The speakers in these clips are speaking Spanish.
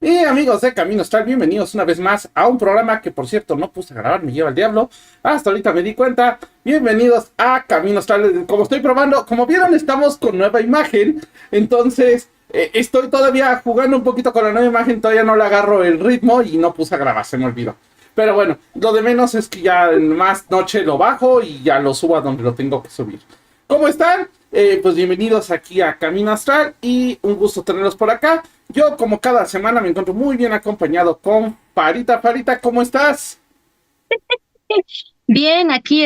Y amigos de Camino Astral, bienvenidos una vez más a un programa que, por cierto, no puse a grabar, me lleva el diablo. Hasta ahorita me di cuenta. Bienvenidos a Camino Astral. Como estoy probando, como vieron, estamos con nueva imagen. Entonces, estoy todavía jugando un poquito con la nueva imagen. Todavía no le agarro el ritmo y no puse a grabar, se me olvidó. Pero bueno, lo de menos es que ya en más noche lo bajo y ya lo subo a donde lo tengo que subir. ¿Cómo están? Pues bienvenidos aquí a Camino Astral y un gusto tenerlos por acá. Yo, como cada semana, me encuentro muy bien acompañado con Farita. Farita, ¿cómo estás? Bien, aquí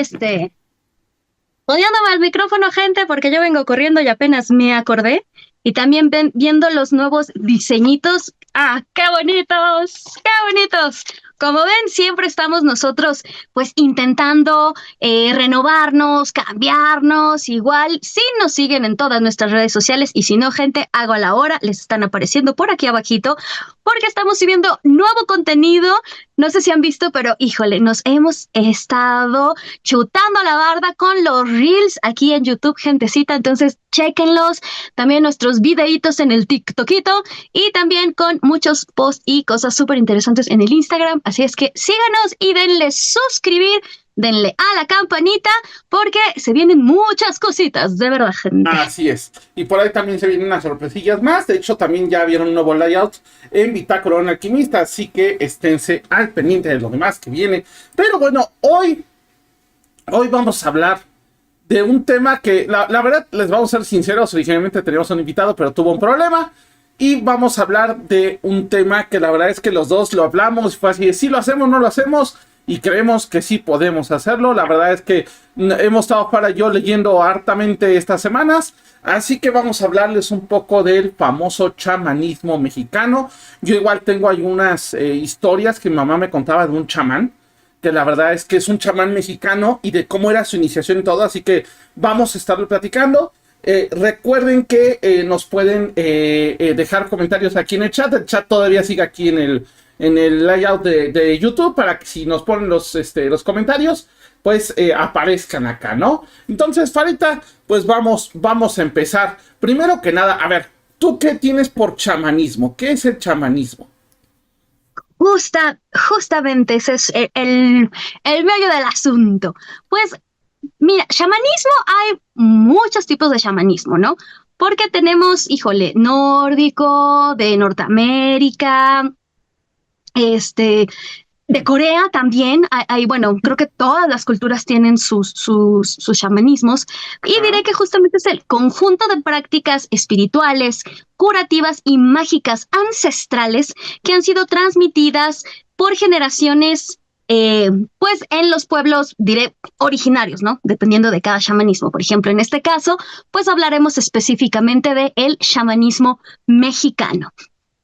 poniéndome al micrófono, gente, porque yo vengo corriendo y apenas me acordé. Y también viendo los nuevos diseñitos. ¡Ah, qué bonitos! ¡Qué bonitos! Como ven, siempre estamos nosotros pues intentando renovarnos, cambiarnos. Igual, si nos siguen en todas nuestras redes sociales y si no, gente, hago a la hora, les están apareciendo por aquí abajito, porque estamos subiendo nuevo contenido. No sé si han visto, pero híjole, nos hemos estado chutando la barda con los Reels aquí en YouTube, gentecita. Entonces, chéquenlos. También nuestros videitos en el TikTokito y también con muchos posts y cosas súper interesantes en el Instagram. Así es que síganos y denle suscribir, denle a la campanita porque se vienen muchas cositas, de verdad, gente. Así es. Y por ahí también se vienen unas sorpresillas más. De hecho, también ya vieron un nuevo layout en Bitácora un Alquimista. Así que esténse al pendiente de lo demás que viene. Pero bueno, hoy vamos a hablar de un tema que, la verdad, les vamos a ser sinceros, originalmente teníamos un invitado, pero tuvo un problema, y vamos a hablar de un tema que la verdad es que los dos lo hablamos, fue así, sí lo hacemos, no lo hacemos, y creemos que sí podemos hacerlo. La verdad es que hemos estado para yo leyendo hartamente estas semanas, así que vamos a hablarles un poco del famoso chamanismo mexicano. Yo igual tengo algunas historias que mi mamá me contaba de un chamán, que la verdad es que es un chamán mexicano y de cómo era su iniciación y todo, así que vamos a estarlo platicando. Recuerden que nos pueden dejar comentarios aquí en el chat todavía sigue aquí en el layout de YouTube, para que si nos ponen los comentarios, pues aparezcan acá, ¿no? Entonces, Farita, pues vamos a empezar. Primero que nada, a ver, ¿tú qué tienes por chamanismo? ¿Qué es el chamanismo? Justamente ese es el meollo del asunto. Pues mira, chamanismo, hay muchos tipos de chamanismo, ¿no? Porque tenemos, híjole, nórdico, de Norteamérica, este, de Corea también. Bueno, creo que todas las culturas tienen sus chamanismos. Y Ajá. diré que justamente es el conjunto de prácticas espirituales, curativas y mágicas ancestrales que han sido transmitidas por generaciones, pues en los pueblos, diré, originarios, ¿no? Dependiendo de cada chamanismo. Por ejemplo, en este caso, pues hablaremos específicamente de el chamanismo mexicano.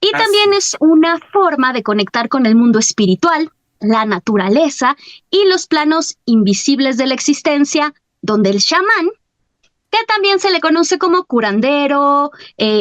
Y Así también es. es una forma de conectar con el mundo espiritual, la naturaleza y los planos invisibles de la existencia, donde el chamán, que también se le conoce como curandero,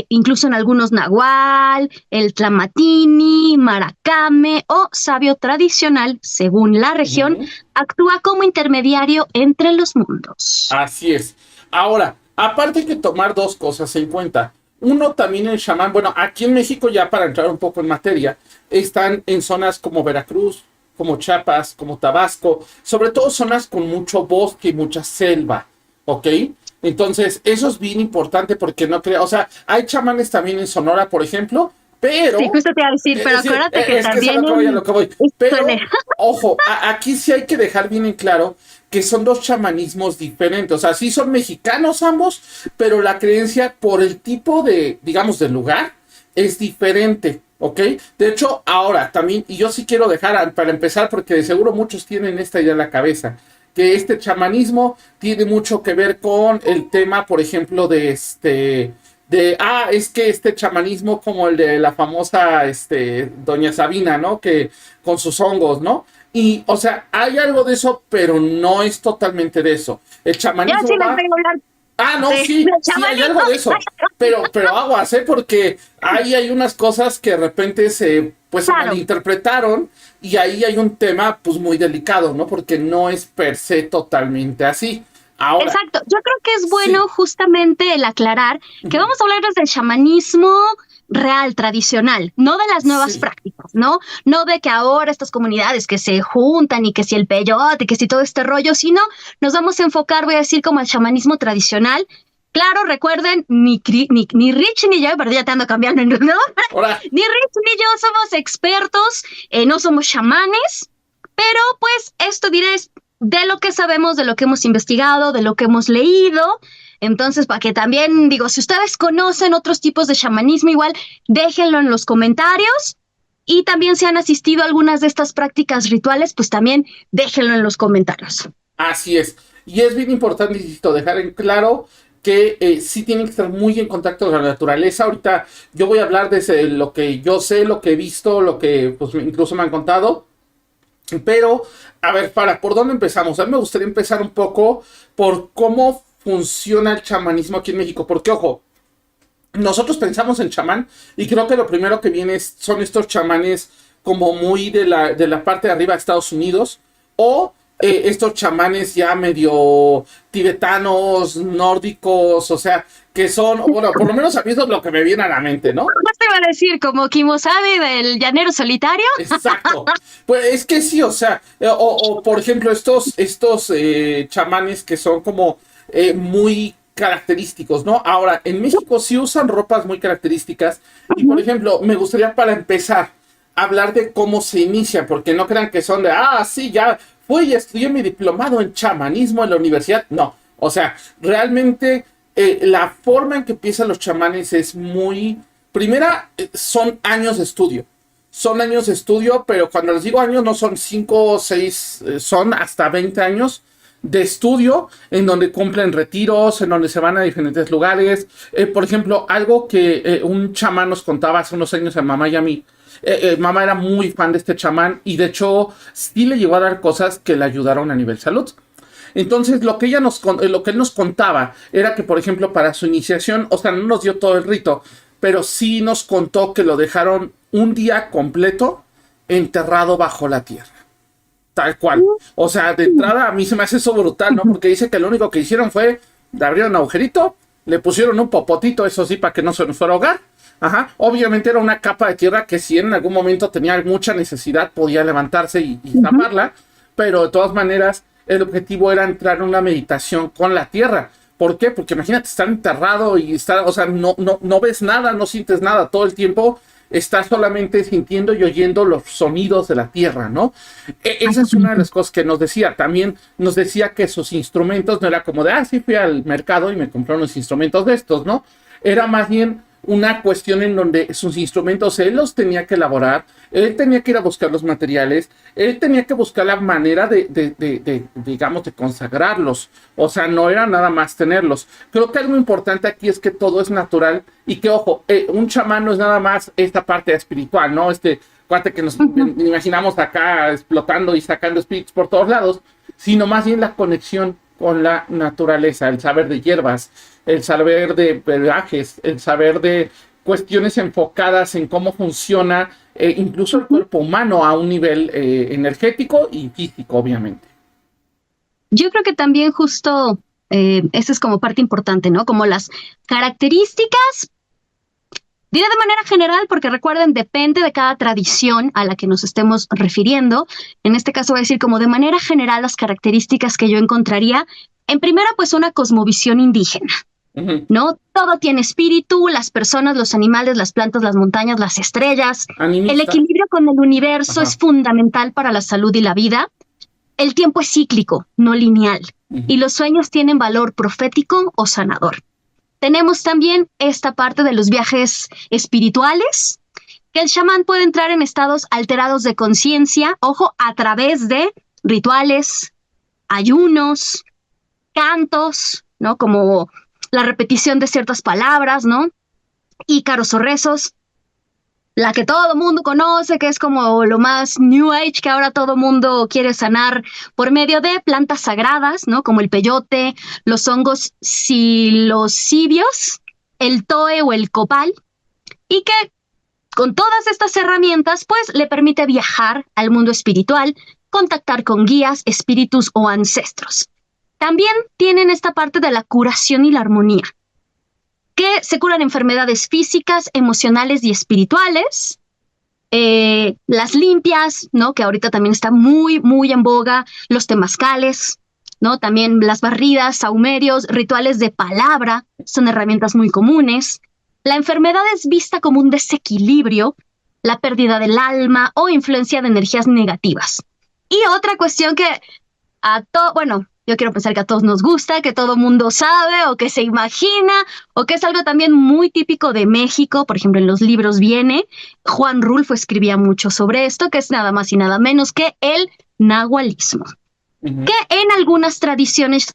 incluso en algunos nahual, el tlamatini, maracame o sabio tradicional, según la región, Ujú. actúa como intermediario entre los mundos. Así es. Ahora, aparte hay que tomar dos cosas en cuenta. Uno, también el chamán, bueno, aquí en México, ya para entrar un poco en materia, están en zonas como Veracruz, como Chiapas, como Tabasco, sobre todo zonas con mucho bosque y mucha selva, ¿ok? Entonces, eso es bien importante porque no crea, o sea, hay chamanes también en Sonora, por ejemplo, Sí, pero, justo te iba a decir, pero sí, acuérdate que es que es a también lo que voy, a lo que voy. suele. Pero, ojo, aquí sí hay que dejar bien en claro que son dos chamanismos diferentes. O sea, sí son mexicanos ambos, pero la creencia por el tipo de, digamos, del lugar es diferente, ¿ok? De hecho, ahora también, y yo sí quiero dejar para empezar, porque de seguro muchos tienen esta idea en la cabeza, que este chamanismo tiene mucho que ver con el tema, por ejemplo, es que este chamanismo como el de la famosa, Doña Sabina, ¿no? Que con sus hongos, ¿no? Y, o sea, hay algo de eso, pero no es totalmente de eso. El Ya sí chamanismo les va. vengo a hablar Ah, no, de sí, sí, hay chamanismo. algo de eso. Pero aguas, ¿eh? Porque ahí hay unas cosas que de repente se Claro, malinterpretaron, y ahí hay un tema, pues, muy delicado, ¿no? Porque no es per se totalmente así. Ahora, Exacto, yo creo que es sí. bueno justamente el aclarar que vamos a hablar desde el chamanismo real, tradicional, no de las nuevas Sí, prácticas, ¿no? No de que ahora estas comunidades que se juntan y que si el peyote, que si todo este rollo, sino nos vamos a enfocar, voy a decir, como el chamanismo tradicional. Claro, recuerden, ni Rich ni yo, pero ya te ando cambiando, ¿no? ahora, Ni Rich ni yo somos expertos, no somos chamanes, pero pues esto diré es de lo que sabemos, de lo que hemos investigado, de lo que hemos leído. Entonces, para que también, digo, si ustedes conocen otros tipos de chamanismo, igual déjenlo en los comentarios. Y también si han asistido a algunas de estas prácticas rituales, pues también déjenlo en los comentarios. así es. Y es bien importante, insisto, dejar en claro que sí tienen que estar muy en contacto con la naturaleza. Ahorita yo voy a hablar desde lo que yo sé, lo que he visto, lo que pues incluso me han contado. Pero, a ver, ¿por dónde empezamos? A mí me gustaría empezar un poco por cómo funciona el chamanismo aquí en México. Porque, ojo, nosotros pensamos en chamán y creo que lo primero que viene son estos chamanes como muy de la parte de arriba de Estados Unidos o estos chamanes ya medio tibetanos, nórdicos, o sea, que son, bueno, por lo menos a mí eso es lo que me viene a la mente, ¿no? ¿Qué te iba a decir? ¿Como Kimosabe del llanero solitario? Exacto. Pues es que sí, o sea, o por ejemplo, estos chamanes que son como muy característicos, ¿no? Ahora, en México sí usan ropas muy características y, por ejemplo, me gustaría para empezar hablar de cómo se inicia, porque no crean que son de, sí, ya fui y estudié mi diplomado en chamanismo en la universidad. No, o sea, realmente la forma en que empiezan los chamanes es muy... Primera, son años de estudio. Son años de estudio, pero cuando les digo años no son 5 o 6, son hasta 20 años de estudio en donde cumplen retiros, en donde se van a diferentes lugares. Por ejemplo, algo que un chamán nos contaba hace unos años a mamá y a mí. Mamá era muy fan de este chamán y de hecho sí le llegó a dar cosas que le ayudaron a nivel salud. Entonces, lo que él nos contaba era que, por ejemplo, para su iniciación, o sea, no nos dio todo el rito, pero sí nos contó que lo dejaron un día completo enterrado bajo la tierra. Tal cual. O sea, de entrada a mí se me hace eso brutal, ¿no? Porque dice que lo único que hicieron fue le abrieron un agujerito, le pusieron un popotito, eso sí, para que no se nos fuera a ahogar. Ajá. Obviamente era una capa de tierra que si en algún momento tenía mucha necesidad podía levantarse y taparla, pero de todas maneras el objetivo era entrar en una meditación con la tierra. ¿Por qué? Porque imagínate estar enterrado y estar, o sea, no ves nada, no sientes nada, todo el tiempo estás solamente sintiendo y oyendo los sonidos de la tierra, ¿no? Esa es una de las cosas que nos decía. También nos decía que sus instrumentos no era como de, sí, fui al mercado y me compré unos instrumentos de estos, ¿no? Era más bien una cuestión en donde sus instrumentos él los tenía que elaborar, él tenía que ir a buscar los materiales, él tenía que buscar la manera digamos, de consagrarlos. O sea, no era nada más tenerlos. Creo que algo importante aquí es que todo es natural y que, ojo, un chamán no es nada más esta parte espiritual, ¿no? Este cuate que nos imaginamos acá explotando y sacando espíritus por todos lados, sino más bien la conexión con la naturaleza, el saber de hierbas, el saber de pelajes, el saber de cuestiones enfocadas en cómo funciona incluso el cuerpo humano a un nivel energético y físico, obviamente. Yo creo que también justo esa es como parte importante, ¿no? Como las características, diré de manera general, porque recuerden, depende de cada tradición a la que nos estemos refiriendo. En este caso voy a decir como de manera general las características que yo encontraría. En primera, pues una cosmovisión indígena. ¿No? Todo tiene espíritu, las personas, los animales, las plantas, las montañas, las estrellas. Animista. El equilibrio con el universo es fundamental para la salud y la vida. El tiempo es cíclico, no lineal. Y los sueños tienen valor profético o sanador. Tenemos también esta parte de los viajes espirituales, que el chamán puede entrar en estados alterados de conciencia, ojo, a través de rituales, ayunos, cantos, ¿no? Como la repetición de ciertas palabras, ¿no? Ícaros o rezos, la que todo mundo conoce, que es como lo más New Age, que ahora todo mundo quiere sanar por medio de plantas sagradas, ¿no? Como el peyote, los hongos psilocibios, el toe o el copal, y que con todas estas herramientas, pues, le permite viajar al mundo espiritual, contactar con guías, espíritus o ancestros. También tienen esta parte de la curación y la armonía, que se curan enfermedades físicas, emocionales y espirituales. Las limpias, ¿no? Que ahorita también está muy, muy en boga, los temazcales, ¿no? También las barridas, sahumerios, rituales de palabra, son herramientas muy comunes. La enfermedad es vista como un desequilibrio, la pérdida del alma o influencia de energías negativas. Y otra cuestión que bueno, yo quiero pensar que a todos nos gusta, que todo mundo sabe o que se imagina, o que es algo también muy típico de México, por ejemplo, en los libros viene, Juan Rulfo escribía mucho sobre esto, que es nada más y nada menos que el nahualismo. Que en algunas tradiciones,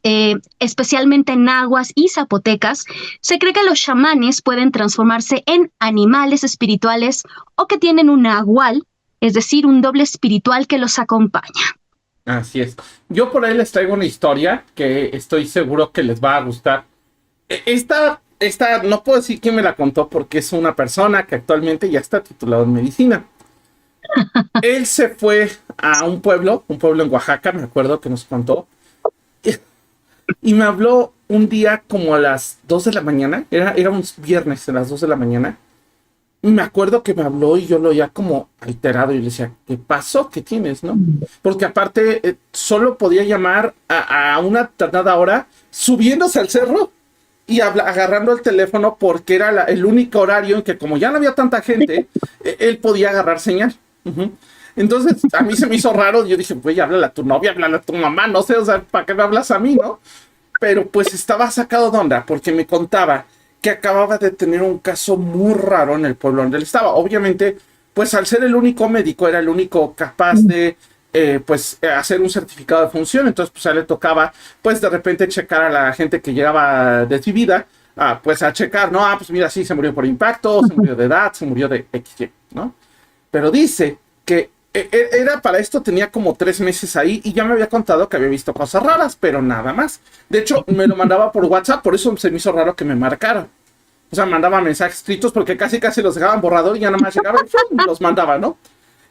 especialmente nahuas y zapotecas, se cree que los chamanes pueden transformarse en animales espirituales o que tienen un nahual, es decir, un doble espiritual que los acompaña. Así es. Yo por ahí les traigo una historia que estoy seguro que les va a gustar. Esta no puedo decir quién me la contó porque es una persona que actualmente ya está titulado en medicina. Él se fue a un pueblo en Oaxaca, me acuerdo que nos contó, y me habló un día como a las 2 de la mañana, era un viernes a las 2 de la mañana, y me acuerdo que me habló y yo lo oía como alterado y le decía, ¿qué pasó? ¿Qué tienes? ¿No? Porque aparte solo podía llamar a una determinada hora subiéndose al cerro y agarrando el teléfono porque era el único horario en que como ya no había tanta gente, él podía agarrar señal. Entonces a mí se me hizo raro. Yo dije, güey, háblale a tu novia, háblale a tu mamá, no sé, o sea, ¿para qué me hablas a mí, no? Pero pues estaba sacado de onda porque me contaba que acababa de tener un caso muy raro en el pueblo donde él estaba. Obviamente, pues al ser el único médico, era el único capaz de hacer un certificado de función. Entonces pues a él le tocaba pues de repente checar a la gente que llegaba desvivida, pues a checar, ¿no? Pues mira, sí, se murió por impacto, se murió de edad, se murió de XY, ¿no? Pero dice que era para esto, tenía como 3 meses ahí y ya me había contado que había visto cosas raras, pero nada más. De hecho, me lo mandaba por WhatsApp, por eso se me hizo raro que me marcara. O sea, mandaba mensajes escritos porque casi los dejaban borrador y ya nada más llegaba y los mandaba, ¿no?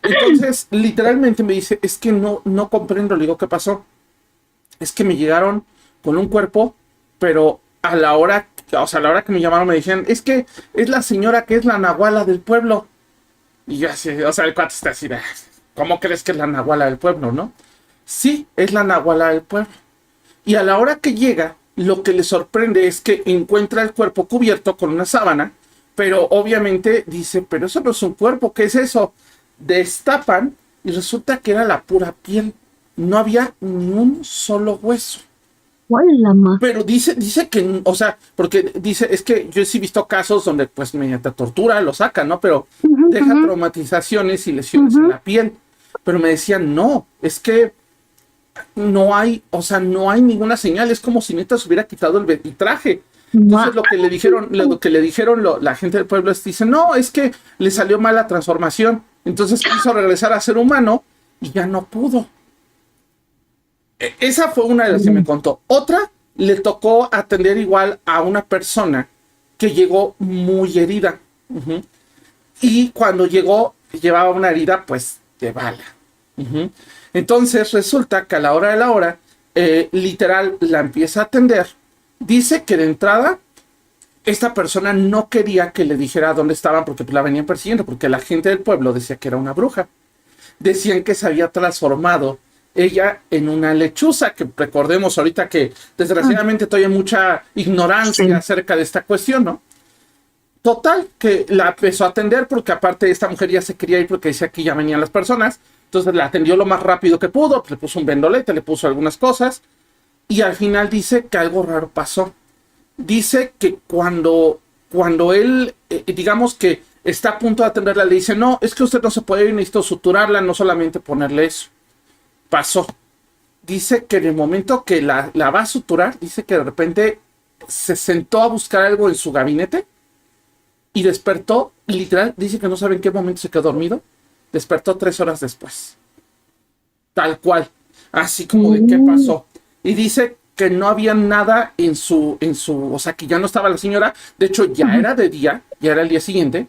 Entonces, literalmente me dice, es que no comprendo. Le digo, ¿qué pasó? Es que me llegaron con un cuerpo, pero a la hora que me llamaron me dijeron, es que es la señora que es la nahuala del pueblo. Y yo así, o sea, el cuate está así, ¿cómo crees que es la nahuala del pueblo, no? Sí, es la nahuala del pueblo. Y a la hora que llega, lo que le sorprende es que encuentra el cuerpo cubierto con una sábana, pero obviamente dice, pero eso no es un cuerpo, ¿qué es eso? Destapan y resulta que era la pura piel. No había ni un solo hueso. Pero dice que, o sea, porque dice, es que yo sí he visto casos donde pues mediante tortura lo sacan, ¿no? Pero deja traumatizaciones y lesiones en la piel. Pero me decían, no, es que no hay, o sea, no hay ninguna señal, es como si neta se hubiera quitado el traje. Entonces lo que le dijeron la gente del pueblo es, dice, no, es que le salió mal la transformación. Entonces quiso regresar a ser humano y ya no pudo. Esa fue una de las que me contó. Otra, le tocó atender igual a una persona que llegó muy herida. Y cuando llegó, llevaba una herida, pues, de bala. Entonces, resulta que a la hora, literal, la empieza a atender. Dice que de entrada, esta persona no quería que le dijera dónde estaban porque la venían persiguiendo, porque la gente del pueblo decía que era una bruja. Decían que se había transformado ella en una lechuza, que recordemos ahorita que desgraciadamente todavía hay mucha ignorancia acerca de esta cuestión, ¿no? Total, que la empezó a atender porque aparte esta mujer ya se quería ir porque decía que ya venían las personas. Entonces la atendió lo más rápido que pudo, le puso un vendolete, le puso algunas cosas y al final dice que algo raro pasó. Dice que cuando él, digamos que está a punto de atenderla, le dice, no, es que usted no se puede ir, necesito suturarla, no solamente ponerle eso. Pasó. Dice que en el momento que la va a suturar, dice que de repente se sentó a buscar algo en su gabinete y despertó, literal, dice que no sabe en qué momento se quedó dormido, despertó 3 horas después. Tal cual. Así como de qué pasó. Y dice que no había nada en su, o sea, que ya no estaba la señora, de hecho ya era de día, ya era el día siguiente,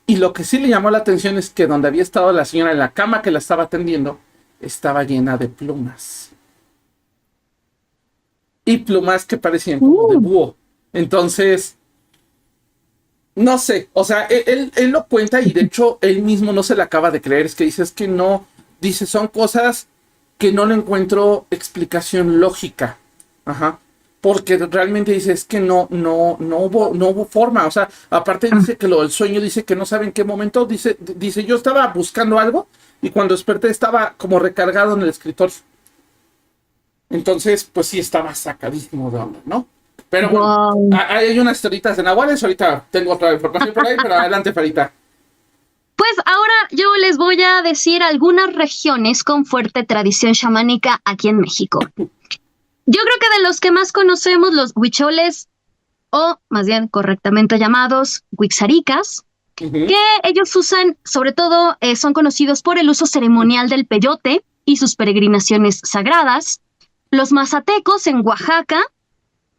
y lo que sí le llamó la atención es que donde había estado la señora en la cama que la estaba atendiendo, estaba llena de plumas. y plumas que parecían como de búho. Entonces, no sé, o sea, él lo cuenta y de hecho él mismo no se le acaba de creer, es que dice, es que no, dice, son cosas que no le encuentro explicación lógica, ajá, porque realmente dice, es que no hubo forma, o sea, aparte dice que lo del sueño, dice que no sabe en qué momento, dice, yo estaba buscando algo y cuando desperté estaba como recargado en el escritorio, entonces, pues sí estaba sacadísimo de onda, ¿no? Pero bueno, Wow. hay unas historitas de nahuales. Ahorita tengo otra información por ahí, pero adelante, Farita. Pues ahora yo les voy a decir algunas regiones con fuerte tradición chamánica aquí en México. Yo creo que de los que más conocemos, los huicholes, o más bien correctamente llamados huixaricas, Ujú. que ellos usan, sobre todo, son conocidos por el uso ceremonial del peyote y sus peregrinaciones sagradas. Los mazatecos en Oaxaca,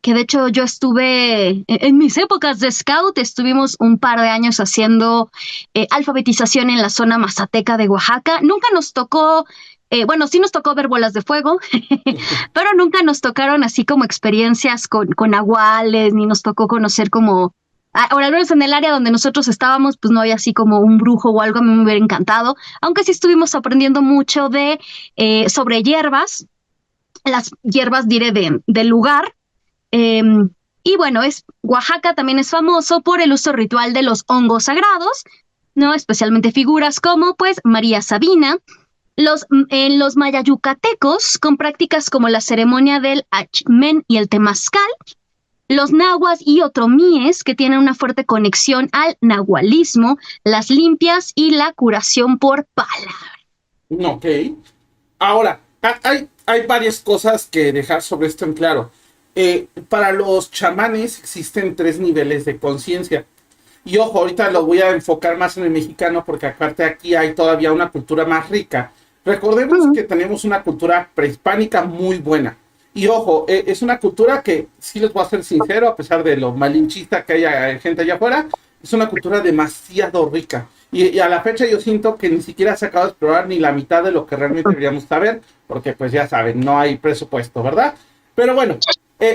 que de hecho yo estuve en mis épocas de scout, estuvimos un par de años haciendo alfabetización en la zona mazateca de Oaxaca. Nunca nos tocó, bueno, sí nos tocó ver bolas de fuego, pero nunca nos tocaron así como experiencias con nahuales, ni nos tocó conocer como... Ahora, al menos en el área donde nosotros estábamos, pues no había así como un brujo o algo, a mí me hubiera encantado, aunque sí estuvimos aprendiendo mucho de sobre hierbas, las hierbas diré del lugar, eh, y bueno, Oaxaca también es famoso por el uso ritual de los hongos sagrados, ¿no? Especialmente figuras como pues María Sabina, en los mayayucatecos, con prácticas como la ceremonia del Achmen y el temazcal, los nahuas y otomíes, que tienen una fuerte conexión al nahualismo, las limpias y la curación por palabra. Ok. Ahora, hay varias cosas que dejar sobre esto en claro. Para los chamanes existen tres niveles de conciencia. Y ojo, ahorita lo voy a enfocar más en el mexicano porque aparte aquí hay todavía una cultura más rica. Recordemos Mm, que tenemos una cultura prehispánica muy buena. Y ojo, es una cultura que, sí les voy a ser sincero, a pesar de lo malinchista que haya gente allá afuera, es una cultura demasiado rica. Y a la fecha yo siento que ni siquiera se acaba de explorar ni la mitad de lo que realmente deberíamos saber, porque pues ya saben, no hay presupuesto, ¿verdad? Pero bueno,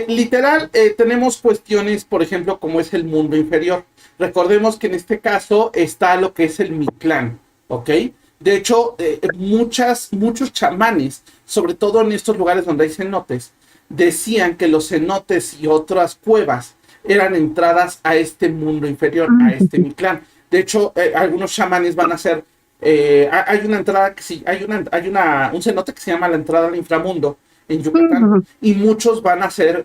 literal, tenemos cuestiones, por ejemplo, como es el mundo inferior. Recordemos que en este caso está lo que es el Mictlán, ¿ok? De hecho, muchos chamanes, sobre todo en estos lugares donde hay cenotes, decían que los cenotes y otras cuevas eran entradas a este mundo inferior, a este mm, Mictlán. De hecho, algunos chamanes van a hacer, hay una entrada que sí, un cenote que se llama la entrada al inframundo en Yucatán, mm, y muchos van a hacer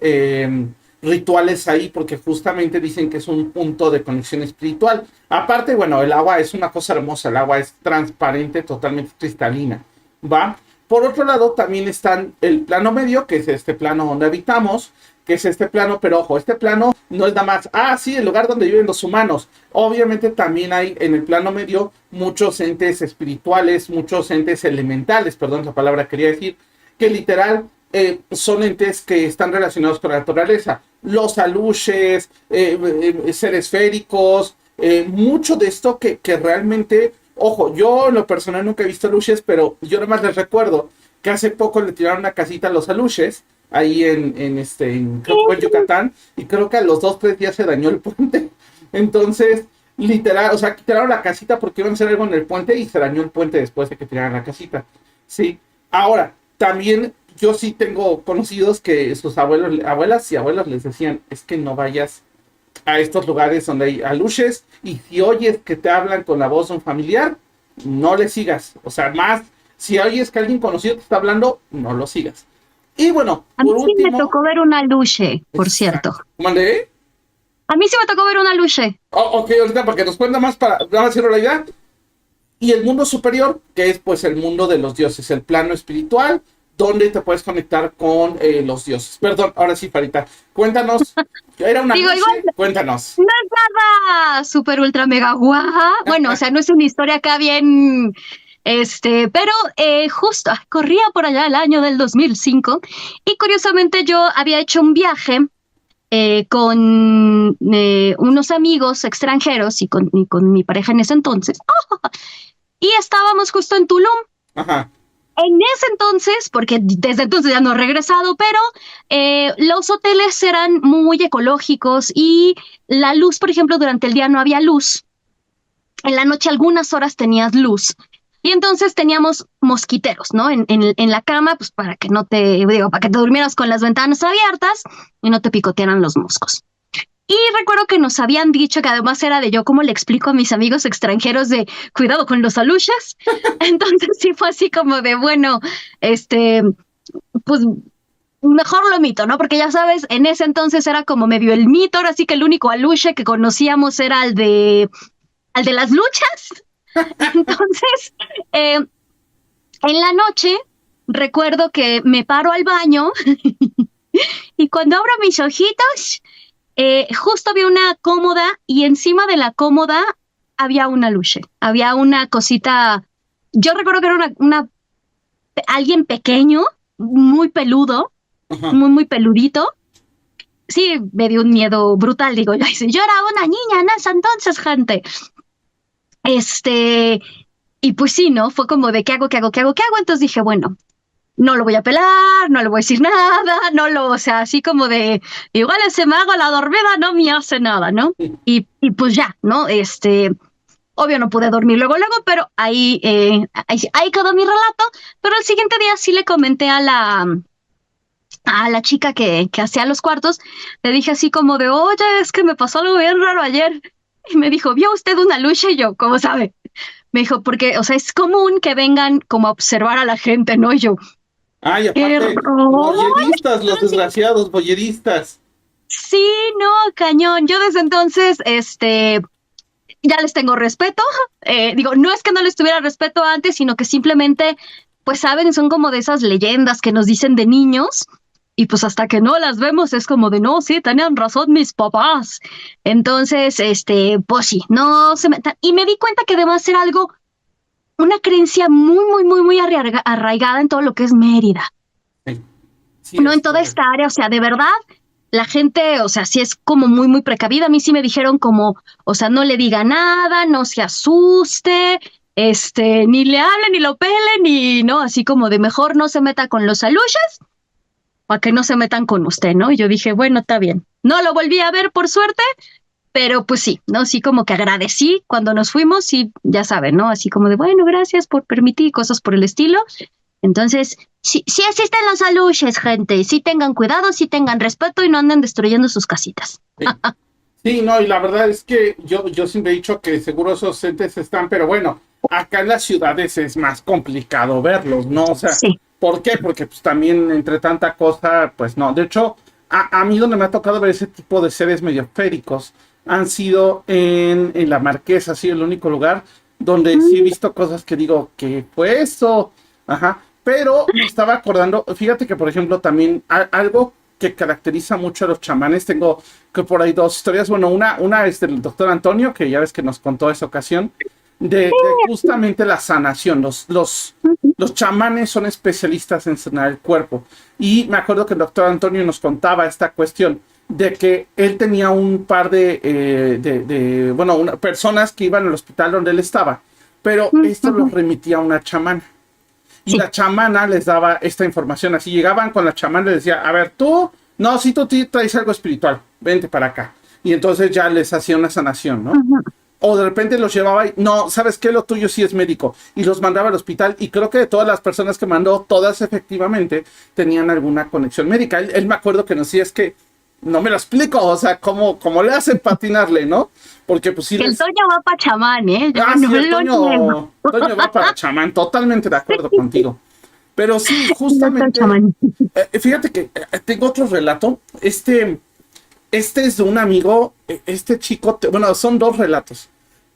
rituales ahí porque justamente dicen que es un punto de conexión espiritual. Aparte, bueno, el agua es una cosa hermosa, el agua es transparente, totalmente cristalina, ¿va? Por otro lado, también está el plano medio, que es este plano donde habitamos, que es este plano, pero ojo, este plano no es nada más, sí, el lugar donde viven los humanos. Obviamente también hay en el plano medio muchos entes espirituales, muchos entes elementales, perdón, la palabra quería decir, que literal son entes que están relacionados con la naturaleza. Los aluches, seres féricos, mucho de esto que realmente, ojo, yo en lo personal nunca he visto aluches, pero yo nada más les recuerdo que hace poco le tiraron una casita a los aluches, ahí creo que fue en Yucatán, y creo que a los 2, 3 días se dañó el puente. Entonces, literal, o sea, tiraron la casita porque iban a hacer algo en el puente y se dañó el puente después de que tiraran la casita. Sí. Ahora, también yo sí tengo conocidos que sus abuelas y abuelos les decían, es que no vayas a estos lugares donde hay aluches y si oyes que te hablan con la voz de un familiar, no le sigas. O sea, más, si oyes que alguien conocido te está hablando, no lo sigas. Y bueno, A mí por sí me último, tocó ver una luche, por cierto. exacto. ¿Mandé? A mí sí me tocó ver una luche. Ok, ahorita para que nos cuenta más, para nada más hacer la idea. Y el mundo superior, que es pues el mundo de los dioses, el plano espiritual, donde te puedes conectar con los dioses. Perdón, ahora sí, Farita, cuéntanos. ¿Era una Digo, igual, noche? Cuéntanos. no es nada súper ultra mega guaja. Bueno, o sea, no es una historia acá bien, pero justo corría por allá el año del 2005 y curiosamente yo había hecho un viaje con unos amigos extranjeros y con mi pareja en ese entonces y estábamos justo en Tulum. Ajá. En ese entonces, porque desde entonces ya no he regresado, pero los hoteles eran muy ecológicos y la luz, por ejemplo, durante el día no había luz. En la noche algunas horas tenías luz. Y entonces teníamos mosquiteros, ¿no? En la cama, pues para que no te, digo, para que te durmieras con las ventanas abiertas y no te picotearan los moscos. Y recuerdo que nos habían dicho que además era de yo, ¿cómo le explico a mis amigos extranjeros de cuidado con los aluches? Entonces sí fue así como de, bueno, este, pues mejor lo mito, ¿no? Porque ya sabes, en ese entonces era como medio el mito, ahora sí que el único aluche que conocíamos era al de las luchas. Entonces, en la noche recuerdo que me paro al baño y cuando abro mis ojitos, justo había una cómoda y encima de la cómoda había una luche, había una cosita, yo recuerdo que era alguien pequeño, muy peludo, Ajá. muy peludito. Sí, me dio un miedo brutal, digo yo. Yo era una niña en ese entonces, gente. Este, y pues sí, ¿no? Fue como de ¿qué hago, qué hago, qué hago, qué hago? Entonces dije, bueno, no lo voy a pelar, no le voy a decir nada, no lo, o sea, así como de, igual ese me hago la dormida, no me hace nada, ¿no? Y pues ya, ¿no? Obvio no pude dormir luego, pero ahí quedó mi relato, pero el siguiente día sí le comenté a la chica que hacía los cuartos, le dije así como de, oye, es que me pasó algo bien raro ayer. Y me dijo, ¿vio usted una lucha? Y yo, ¿cómo sabe? Me dijo, porque, o sea, es común que vengan como a observar a la gente, ¿no? Y yo, Ay, qué aparte, horror. boyeristas, los desgraciados, boyeristas. Sí, no, cañón. Yo desde entonces, ya les tengo respeto. Digo, no es que no les tuviera respeto antes, sino que simplemente, pues saben, son como de esas leyendas que nos dicen de niños. Y pues hasta que no las vemos es como de, no, sí, tenían razón mis papás. Entonces, pues sí, no se metan. Y me di cuenta que además era algo, una creencia muy arraigada en todo lo que es Mérida. Sí, sí No en es toda correcto. esta área, o sea, de verdad, la gente, o sea, sí es como muy precavida. A mí sí me dijeron como, o sea, no le diga nada, no se asuste, ni le hable, ni lo pele, ni, no, así como de mejor no se meta con los aluches para que no se metan con usted, ¿no? Y yo dije, bueno, está bien. No lo volví a ver por suerte, pero pues sí, ¿no? Sí como que agradecí cuando nos fuimos y ya saben, ¿no? Así como de, bueno, gracias por permitir cosas por el estilo. Entonces, sí, sí existen los aluches, gente. Sí tengan cuidado, sí tengan respeto y no anden destruyendo sus casitas. Sí. Sí, no, y la verdad es que yo siempre he dicho que seguro esos entes están, pero bueno, acá en las ciudades es más complicado verlos, ¿no? O sea, Sí. ¿por qué? Porque pues también entre tanta cosa, pues no. De hecho, a mí donde me ha tocado ver ese tipo de seres medio féricos han sido en la Marquesa, ha sido el único lugar donde sí he Mm, visto cosas que digo, ¿qué fue eso? Ajá. Pero me estaba acordando, fíjate que por ejemplo también algo que caracteriza mucho a los chamanes, tengo que por ahí dos historias. Bueno, una es del doctor Antonio, que ya ves que nos contó esa ocasión, de justamente la sanación. Los chamanes son especialistas en sanar el cuerpo. Y me acuerdo que el doctor Antonio nos contaba esta cuestión de que él tenía un par bueno, personas que iban al hospital donde él estaba, pero esto los ujú. remitía a una chamana. Y Sí, la chamana les daba esta información. Así llegaban con la chamana y les decía, a ver, tú, no, si tú traes algo espiritual, vente para acá. Y entonces ya les hacía una sanación, ¿no? ujú. O de repente los llevaba y, no, ¿sabes qué? Lo tuyo sí es médico. Y los mandaba al hospital. Y creo que de todas las personas que mandó, todas efectivamente tenían alguna conexión médica. Él me acuerdo que nos decía, es que no me lo explico, o sea, cómo le hacen patinarle, ¿no? Porque pues sí Que el les... Toño va para chamán, ¿eh? Yo Ah, no sí, el lo llevo. Toño va para chamán, totalmente de acuerdo contigo. Pero sí, Doctor justamente, chamán. fíjate que tengo otro relato. Este es de un amigo. Este chico, bueno, son dos relatos.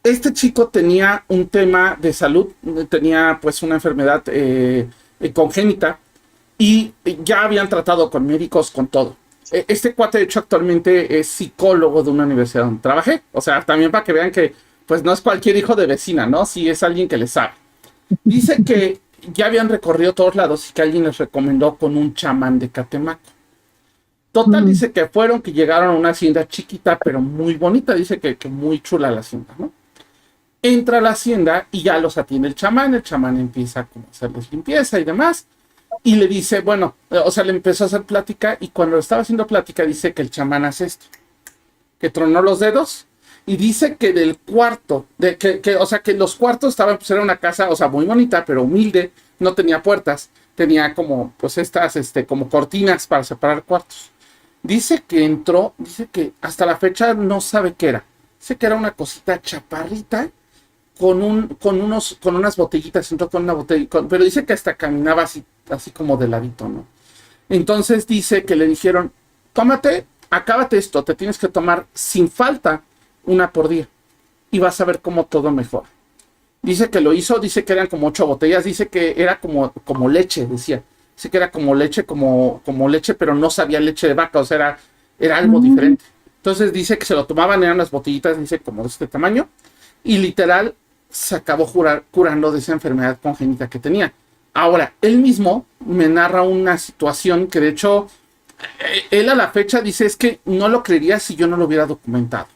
Este chico tenía un tema de salud, tenía pues una enfermedad congénita y ya habían tratado con médicos, con todo. Este cuate, de hecho, actualmente es psicólogo de una universidad donde trabajé. O sea, también para que vean que pues no es cualquier hijo de vecina, ¿no? Sí es alguien que le sabe. Dice que ya habían recorrido todos lados y que alguien les recomendó con un chamán de Catemaco. Total, Mm, dice que fueron, que llegaron a una hacienda chiquita, pero muy bonita. Dice que muy chula la hacienda, ¿no? entra a la hacienda y ya los atiende el chamán empieza como a hacerles limpieza y demás, y le dice, bueno, o sea, le empezó a hacer plática, y cuando estaba haciendo plática dice que el chamán hace esto, que tronó los dedos, y dice que del cuarto, o sea, que los cuartos estaban, pues era una casa, o sea, muy bonita, pero humilde, no tenía puertas, tenía como, pues estas, como cortinas para separar cuartos. Dice que entró, dice que hasta la fecha no sabe qué era. Dice que era una cosita chaparrita con unas botellitas, entró con una botella, pero dice que hasta caminaba así como de ladito, ¿no? Entonces dice que le dijeron, acábate esto, te tienes que tomar sin falta una por día y vas a ver cómo todo mejora. Dice que lo hizo, dice que eran como 8 botellas, dice que era como leche, decía. Dice que era como leche, pero no sabía leche de vaca, o sea, era algo diferente. Entonces dice que se lo tomaban, eran unas botellitas, dice, como de este tamaño, y literal se acabó curando de esa enfermedad congénita que tenía. Ahora, él mismo me narra una situación que de hecho, él a la fecha dice, es que no lo creería si yo no lo hubiera documentado.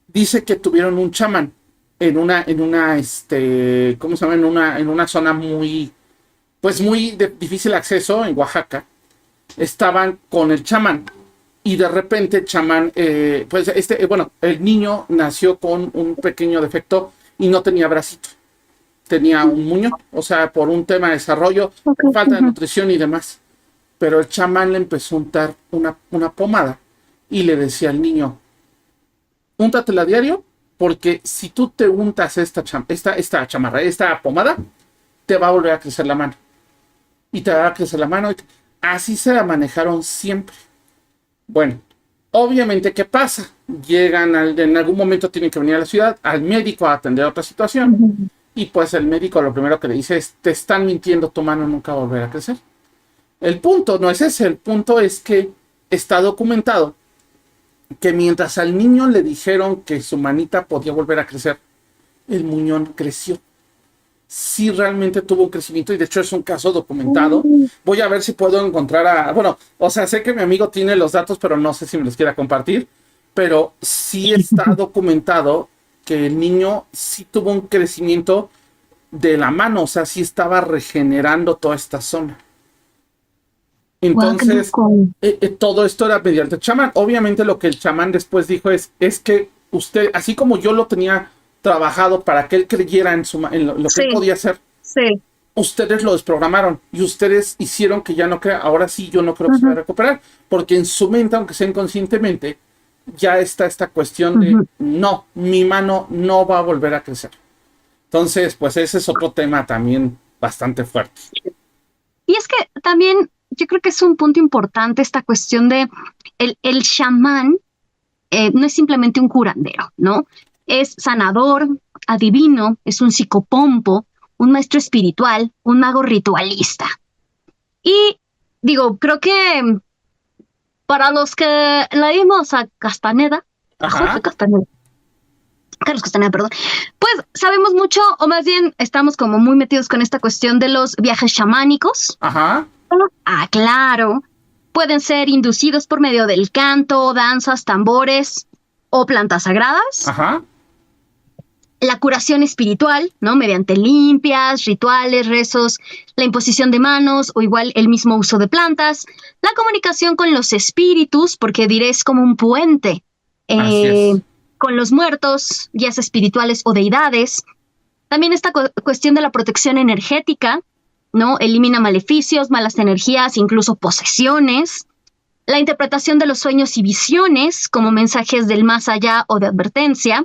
Dice que tuvieron un chamán en una, ¿cómo se llama? En una zona muy de difícil acceso en Oaxaca. Estaban con el chamán y de repente el chamán, el niño nació con un pequeño defecto y no tenía bracito, tenía un muñón, o sea, por un tema de desarrollo, falta de nutrición y demás. Pero el chamán le empezó a untar una pomada y le decía al niño, úntatela a diario, porque si tú te untas esta pomada, te va a volver a crecer la mano. Y te va a crecer la mano. Así se la manejaron siempre. Bueno, obviamente, ¿qué pasa? Llegan, en algún momento tienen que venir a la ciudad, al médico a atender otra situación. Y pues el médico lo primero que le dice es, te están mintiendo, tu mano nunca va a volver a crecer. El punto no es ese, el punto es que está documentado que mientras al niño le dijeron que su manita podía volver a crecer, el muñón creció. Sí, realmente tuvo un crecimiento y de hecho es un caso documentado. Voy a ver si puedo encontrar sé que mi amigo tiene los datos, pero no sé si me los quiera compartir, pero sí está documentado que el niño sí tuvo un crecimiento de la mano, o sea, sí estaba regenerando toda esta zona. Entonces, todo esto era mediante el chamán. Obviamente lo que el chamán después dijo es que usted, así como yo lo tenía trabajado para que él creyera en lo que él podía hacer, ustedes lo desprogramaron y ustedes hicieron que ya no crea. Ahora sí, yo no creo que se va a recuperar, porque en su mente, aunque sea inconscientemente, ya está esta cuestión de no, mi mano no va a volver a crecer. Entonces, pues ese es otro tema también bastante fuerte. Y es que también yo creo que es un punto importante esta cuestión de el chamán no es simplemente un curandero, ¿no? Es sanador, adivino, es un psicopompo, un maestro espiritual, un mago ritualista. Y digo, creo que para los que leímos a Castaneda, a Jorge Castaneda, Carlos Castaneda, perdón, pues sabemos mucho, o más bien estamos como muy metidos con esta cuestión de los viajes chamánicos. Ajá. Ah, claro. Pueden ser inducidos por medio del canto, danzas, tambores o plantas sagradas. Ajá. La curación espiritual, ¿no? Mediante limpias, rituales, rezos, la imposición de manos o igual el mismo uso de plantas. La comunicación con los espíritus, porque diré es como un puente con los muertos, guías espirituales o deidades. También esta cuestión de la protección energética, ¿no? Elimina maleficios, malas energías, incluso posesiones. La interpretación de los sueños y visiones como mensajes del más allá o de advertencia.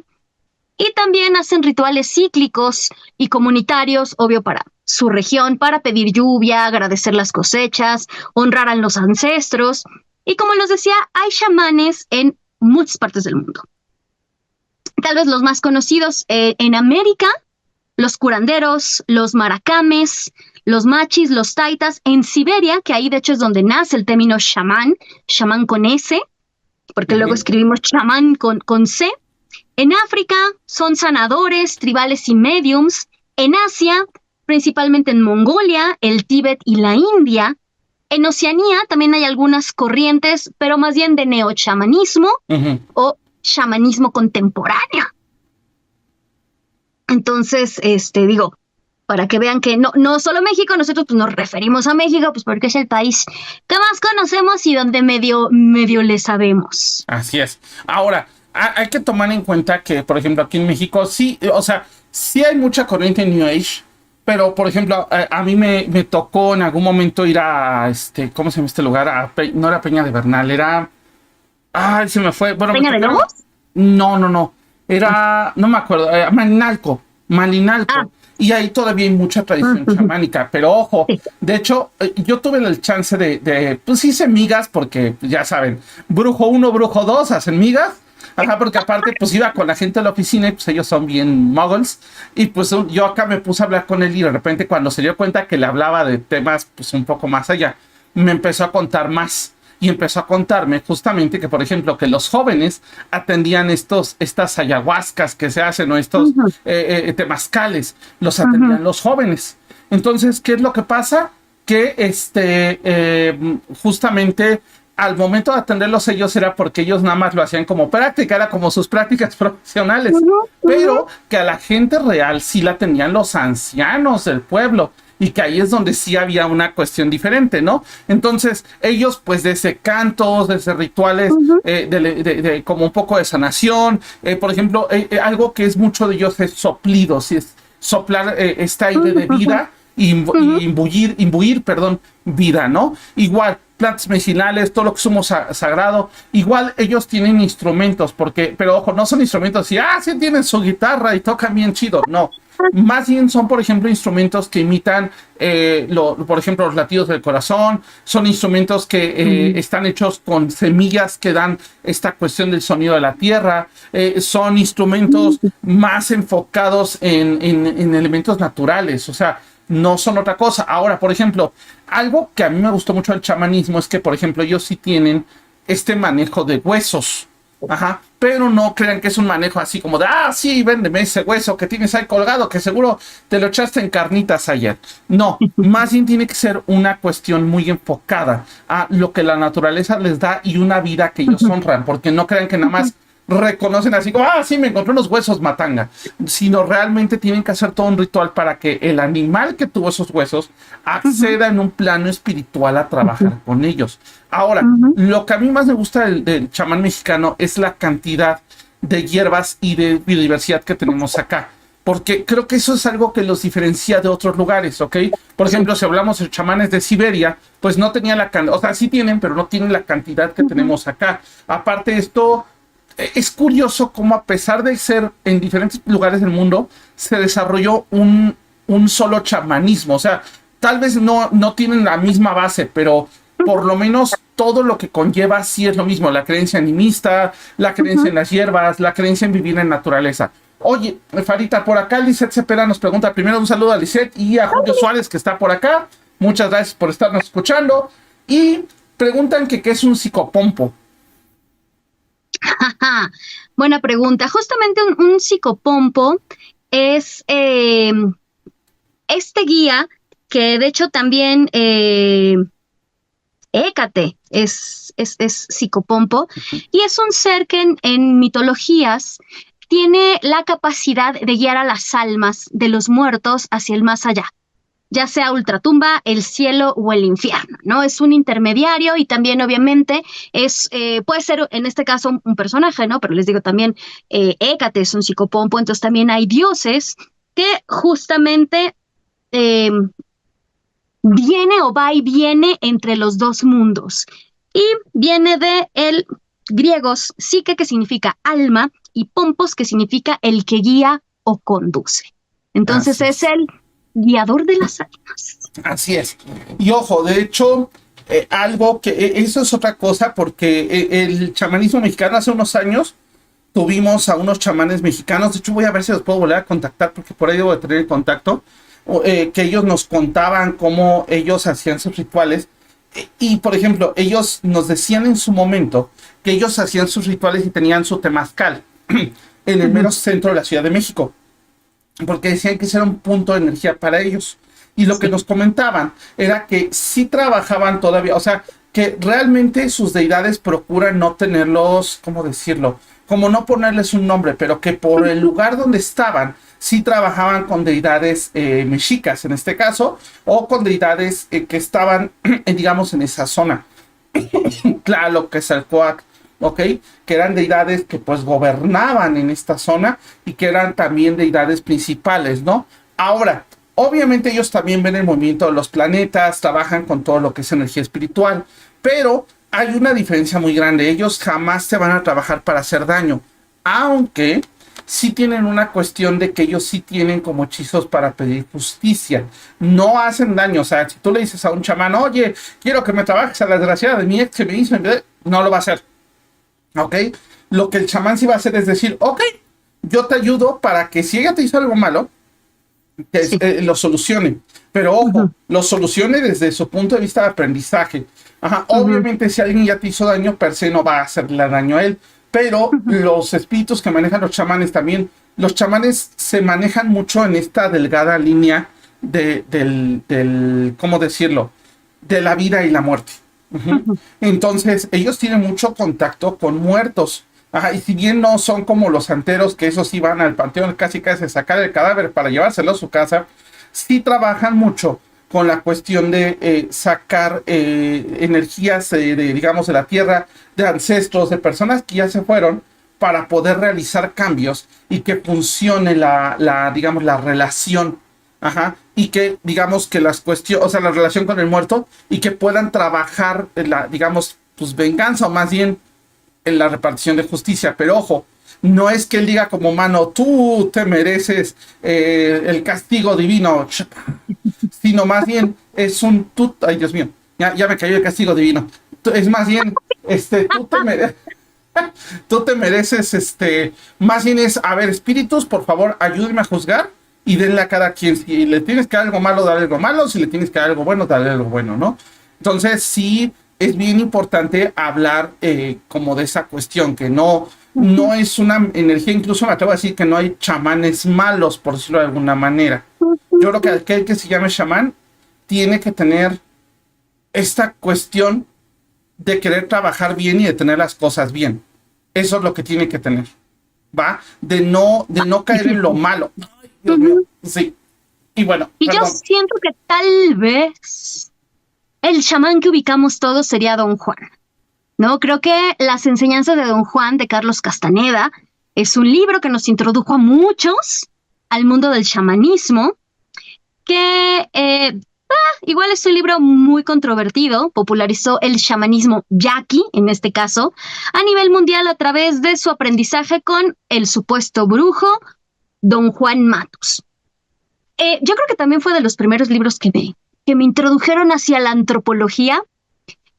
Y también hacen rituales cíclicos y comunitarios, obvio, para su región, para pedir lluvia, agradecer las cosechas, honrar a los ancestros. Y como les decía, hay chamanes en muchas partes del mundo. Tal vez los más conocidos en América, los curanderos, los maracames, los machis, los taitas. En Siberia, que ahí de hecho es donde nace el término chamán con S, porque luego escribimos chamán con C. En África son sanadores, tribales y mediums. En Asia, principalmente en Mongolia, el Tíbet y la India. En Oceanía también hay algunas corrientes, pero más bien de neochamanismo o chamanismo contemporáneo. Entonces, digo, para que vean que no solo México, nosotros pues nos referimos a México, pues porque es el país que más conocemos y donde medio le sabemos. Así es. Ahora, hay que tomar en cuenta que, por ejemplo, aquí en México, sí, o sea, sí hay mucha corriente New Age, pero, por ejemplo, a mí me tocó en algún momento ir a, ¿cómo se llama este lugar? No era Peña de Bernal, era... Ay, se me fue. Bueno, ¿Peña de Lobos? No. Era, no me acuerdo, Malinalco. Ah. Y ahí todavía hay mucha tradición chamánica, pero ojo, de hecho, yo tuve el chance pues hice migas, porque ya saben, brujo 1, brujo 2, hacen migas. Ajá, porque aparte, pues iba con la gente de la oficina y pues ellos son bien muggles. Y pues yo acá me puse a hablar con él y de repente cuando se dio cuenta que le hablaba de temas pues un poco más allá, me empezó a contar más. Y empezó a contarme justamente que, por ejemplo, que los jóvenes atendían estas ayahuascas que se hacen o estos temazcales, los atendían los jóvenes. Entonces, ¿qué es lo que pasa? Que justamente al momento de atenderlos ellos era porque ellos nada más lo hacían como práctica, era como sus prácticas profesionales, pero que a la gente real sí la tenían los ancianos del pueblo. Y que ahí es donde sí había una cuestión diferente, ¿no? Entonces, ellos, pues, desde cantos, desde rituales, como un poco de sanación, por ejemplo, algo que es mucho de ellos es soplidos, es soplar este aire de vida y imbuir, vida, ¿no? Igual, plantas medicinales, todo lo que somos sagrado. Igual ellos tienen instrumentos, pero ojo, no son instrumentos y, sí tienen su guitarra y tocan bien chido, no. Más bien son, por ejemplo, instrumentos que imitan, por ejemplo, los latidos del corazón. Son instrumentos que están hechos con semillas que dan esta cuestión del sonido de la tierra. Son instrumentos más enfocados en elementos naturales. O sea, no son otra cosa. Ahora, por ejemplo, algo que a mí me gustó mucho del chamanismo es que, por ejemplo, ellos sí tienen este manejo de huesos. Ajá, pero no crean que es un manejo así como de, sí, véndeme ese hueso que tienes ahí colgado, que seguro te lo echaste en carnitas ayer. No, más bien tiene que ser una cuestión muy enfocada a lo que la naturaleza les da y una vida que ellos honran, porque no crean que nada más reconocen así como, sí, me encontré unos huesos matanga, sino realmente tienen que hacer todo un ritual para que el animal que tuvo esos huesos acceda en un plano espiritual a trabajar con ellos. Ahora, lo que a mí más me gusta del chamán mexicano es la cantidad de hierbas y de biodiversidad que tenemos acá, porque creo que eso es algo que los diferencia de otros lugares, ¿ok? Por ejemplo, si hablamos de chamanes de Siberia, pues no tenían la cantidad, o sea, sí tienen, pero no tienen la cantidad que tenemos acá. Aparte de esto, es curioso cómo a pesar de ser en diferentes lugares del mundo, se desarrolló un solo chamanismo. O sea, tal vez no tienen la misma base, pero por lo menos todo lo que conlleva sí es lo mismo. La creencia animista, la creencia en las hierbas, la creencia en vivir en naturaleza. Oye, Farita, por acá Lisette Cepeda nos pregunta, primero un saludo a Lisette y a Julio Suárez que está por acá. Muchas gracias por estarnos escuchando. Y preguntan que qué es un psicopompo. Buena pregunta. Justamente un psicopompo es este guía que de hecho también Hécate es psicopompo y es un ser que en mitologías tiene la capacidad de guiar a las almas de los muertos hacia el más allá, ya sea ultratumba, el cielo o el infierno, ¿no? Es un intermediario y también obviamente puede ser en este caso un personaje, ¿no? Pero les digo también Hécate es un psicopompo, entonces también hay dioses que justamente viene o va y viene entre los dos mundos y viene de el griegos psique, que significa alma, y pompos, que significa el que guía o conduce. Entonces es el guiador de las almas. Así es. Y ojo, de hecho, algo que eso es otra cosa, porque el chamanismo mexicano hace unos años tuvimos a unos chamanes mexicanos. De hecho, voy a ver si los puedo volver a contactar, porque por ahí debo de tener el contacto, que ellos nos contaban cómo ellos hacían sus rituales. Y, por ejemplo, ellos nos decían en su momento que ellos hacían sus rituales y tenían su temazcal en el mero centro de la Ciudad de México, porque decían que ese era un punto de energía para ellos. Y lo que nos comentaban era que sí trabajaban todavía, o sea, que realmente sus deidades procuran no tenerlos, ¿cómo decirlo? Como no ponerles un nombre, pero que por el lugar donde estaban sí trabajaban con deidades mexicas en este caso, o con deidades que estaban, digamos, en esa zona. Tlaloc, Quetzalcóatl, ¿ok? Que eran deidades que pues gobernaban en esta zona y que eran también deidades principales, ¿no? Ahora, obviamente ellos también ven el movimiento de los planetas, trabajan con todo lo que es energía espiritual, pero hay una diferencia muy grande. Ellos jamás te van a trabajar para hacer daño, aunque sí tienen una cuestión de que ellos sí tienen como hechizos para pedir justicia. No hacen daño. O sea, si tú le dices a un chamán, oye, quiero que me trabajes a la desgraciada de mi ex que me hizo, no lo va a hacer. ¿Ok? Lo que el chamán sí va a hacer es decir, ok, yo te ayudo para que si ella te hizo algo malo, que Sí. lo solucione. Pero ojo, lo solucione desde su punto de vista de aprendizaje. Ajá, obviamente si alguien ya te hizo daño, per se no va a hacerle daño a él. Pero los espíritus que manejan los chamanes también, los chamanes se manejan mucho en esta delgada línea ¿cómo decirlo? De la vida y la muerte. Entonces, ellos tienen mucho contacto con muertos. Ajá, y si bien no son como los santeros, que esos sí van al panteón casi casi a sacar el cadáver para llevárselo a su casa, sí trabajan mucho con la cuestión de sacar energías digamos, de la tierra, de ancestros, de personas que ya se fueron, para poder realizar cambios y que funcione digamos, la relación. Ajá, y que digamos que las cuestiones, o sea, la relación con el muerto, y que puedan trabajar en digamos, pues venganza, o más bien en la repartición de justicia. Pero ojo, no es que él diga como humano, tú te mereces el castigo divino, sino más bien es ay Dios mío, ya me cayó el castigo divino. Es más bien, tú te mereces, más bien es, a ver, espíritus, por favor, ayúdenme a juzgar y denle a cada quien. Si le tienes que dar algo malo, dale algo malo. Si le tienes que dar algo bueno, dale algo bueno, ¿no? Entonces, sí, es bien importante hablar como de esa cuestión, que no es una energía, incluso me atrevo a decir que no hay chamanes malos, por decirlo de alguna manera. Yo creo que aquel que se llame chamán tiene que tener esta cuestión de querer trabajar bien y de tener las cosas bien. Eso es lo que tiene que tener, ¿va? De no caer en lo malo. Ay, Dios mío. Sí. Y bueno, Y yo siento que tal vez el chamán que ubicamos todos sería Don Juan, ¿no? Creo que las enseñanzas de Don Juan de Carlos Castaneda es un libro que nos introdujo a muchos al mundo del chamanismo, que igual es un libro muy controvertido, popularizó el chamanismo yaqui, en este caso, a nivel mundial a través de su aprendizaje con el supuesto brujo Don Juan Matus. Yo creo que también fue de los primeros libros que me introdujeron hacia la antropología,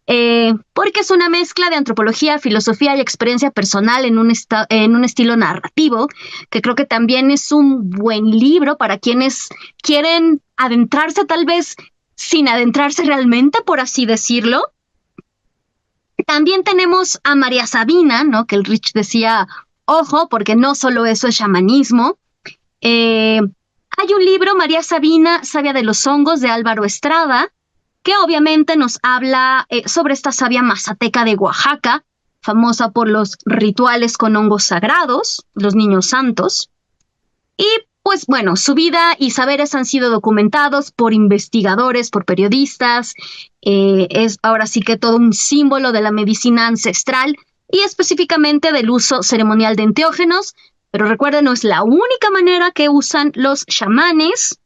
porque es una mezcla de antropología, filosofía y experiencia personal en un estilo narrativo, que creo que también es un buen libro para quienes quieren adentrarse, tal vez sin adentrarse realmente, por así decirlo. También tenemos a María Sabina, ¿no? Que el Rich decía, ojo, porque no solo eso es chamanismo. Hay un libro, María Sabina, Sabia de los Hongos, de Álvaro Estrada, que obviamente nos habla sobre esta sabia mazateca de Oaxaca, famosa por los rituales con hongos sagrados, los niños santos. Y pues bueno, su vida y saberes han sido documentados por investigadores, por periodistas. Es ahora sí que todo un símbolo de la medicina ancestral y específicamente del uso ceremonial de enteógenos. Pero recuerden, no es la única manera que usan los chamanes.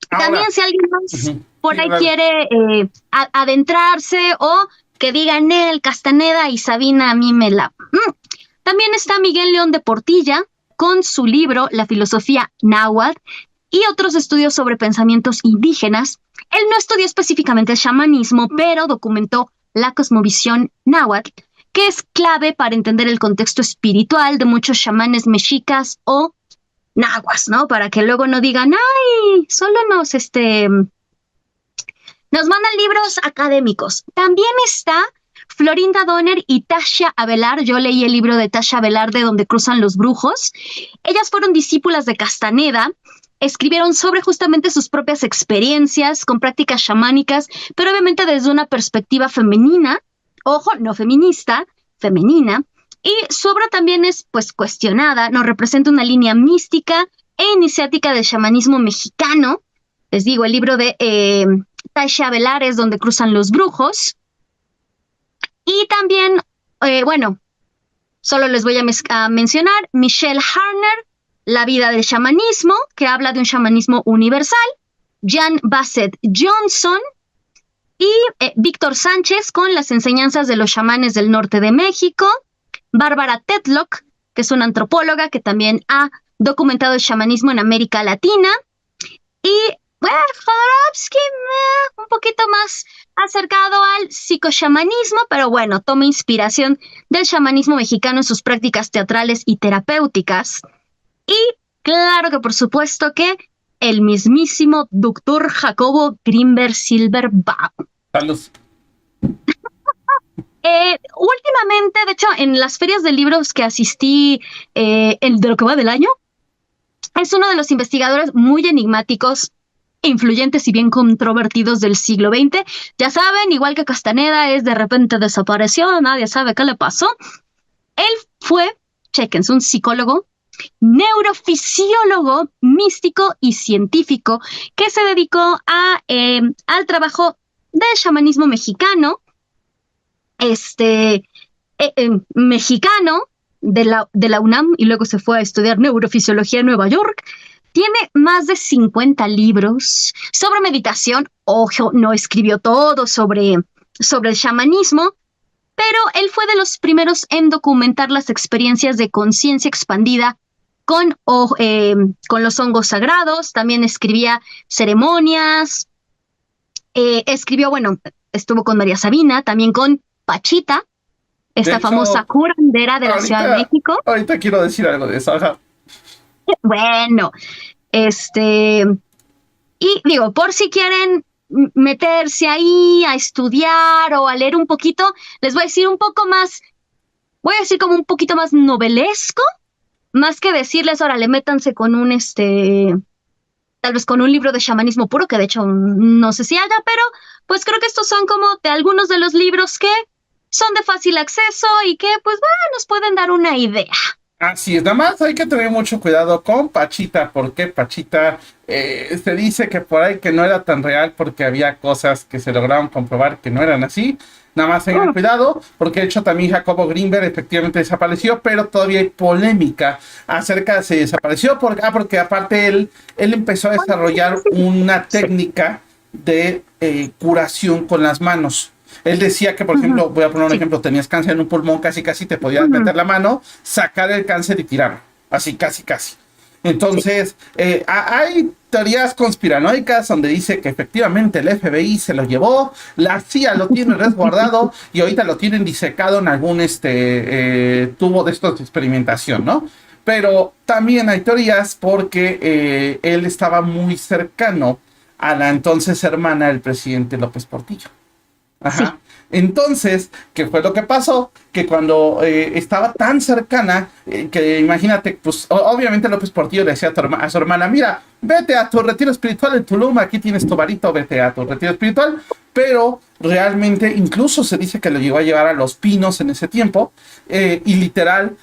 Ahora, también si alguien más por ahí quiere adentrarse o que digan el Castaneda y Sabina a mí me la... También está Miguel León de Portilla con su libro La filosofía náhuatl y otros estudios sobre pensamientos indígenas. Él no estudió específicamente el chamanismo, pero documentó la cosmovisión náhuatl, que es clave para entender el contexto espiritual de muchos chamanes mexicas o nahuas, ¿no? Para que luego no digan, ay, solo nos mandan libros académicos. También está Florinda Donner y Tasha Avelar. Yo leí el libro de Tasha Avelar, de Donde cruzan los brujos. Ellas fueron discípulas de Castaneda, escribieron sobre justamente sus propias experiencias con prácticas chamánicas, pero obviamente desde una perspectiva femenina, ojo, no feminista, femenina, y su obra también es pues cuestionada, nos representa una línea mística e iniciática del chamanismo mexicano. Les digo, el libro de Taisha Velares, Donde cruzan los brujos. Y también, bueno, solo les voy a mencionar Michelle Harner, La vida del chamanismo, que habla de un chamanismo universal. Jan Bassett Johnson y Víctor Sánchez con Las enseñanzas de los chamanes del norte de México. Bárbara Tetlock, que es una antropóloga que también ha documentado el chamanismo en América Latina. Y bueno, Jodorowsky, un poquito más acercado al psicochamanismo, pero bueno, toma inspiración del chamanismo mexicano en sus prácticas teatrales y terapéuticas. Y claro que por supuesto que el mismísimo doctor Jacobo Grinberg Silverbaum. Saludos. Últimamente, de hecho, en las ferias de libros que asistí de lo que va del año, es uno de los investigadores muy enigmáticos, influyentes y bien controvertidos del siglo XX. Ya saben, igual que Castaneda de repente desapareció, nadie sabe qué le pasó. Él fue, chequense, un psicólogo, neurofisiólogo, místico y científico que se dedicó al trabajo del chamanismo mexicano, mexicano de la UNAM, y luego se fue a estudiar neurofisiología en Nueva York. Tiene más de 50 libros sobre meditación. Ojo, no escribió todo sobre el chamanismo, pero él fue de los primeros en documentar las experiencias de conciencia expandida con los hongos sagrados. También escribía ceremonias. Estuvo con María Sabina, también con Pachita, esta famosa curandera de la Ciudad de México. Ahorita quiero decir algo de eso. Ajá. Bueno, y digo, por si quieren meterse ahí a estudiar o a leer un poquito, les voy a decir como un poquito más novelesco, más que decirles, órale, métanse con tal vez con un libro de chamanismo puro, que de hecho no sé si haya, pero pues creo que estos son como de algunos de los libros que son de fácil acceso y que pues bueno, nos pueden dar una idea. Así es, nada más hay que tener mucho cuidado con Pachita, porque Pachita se dice que por ahí que no era tan real porque había cosas que se lograron comprobar que no eran así. Nada más tengan cuidado, porque de hecho también Jacobo Grinberg efectivamente desapareció, pero todavía hay polémica acerca de si desapareció, porque aparte él empezó a desarrollar una técnica de curación con las manos. Él decía que, por ejemplo, voy a poner un ejemplo, tenías cáncer en un pulmón, casi te podías meter la mano, sacar el cáncer y tirarlo, así casi. Entonces, hay teorías conspiranoicas donde dice que efectivamente el FBI se lo llevó, la CIA lo tiene resguardado y ahorita lo tienen disecado en algún tubo de estos de experimentación, ¿no? Pero también hay teorías porque él estaba muy cercano a la entonces hermana del presidente López Portillo. Ajá. Sí. Entonces, ¿qué fue lo que pasó? Que cuando estaba tan cercana, que imagínate, pues obviamente López Portillo le decía a su hermana, mira, vete a tu retiro espiritual en Tulum, aquí tienes tu varito, vete a tu retiro espiritual, pero realmente incluso se dice que lo llegó a llevar a Los Pinos en ese tiempo, y literal,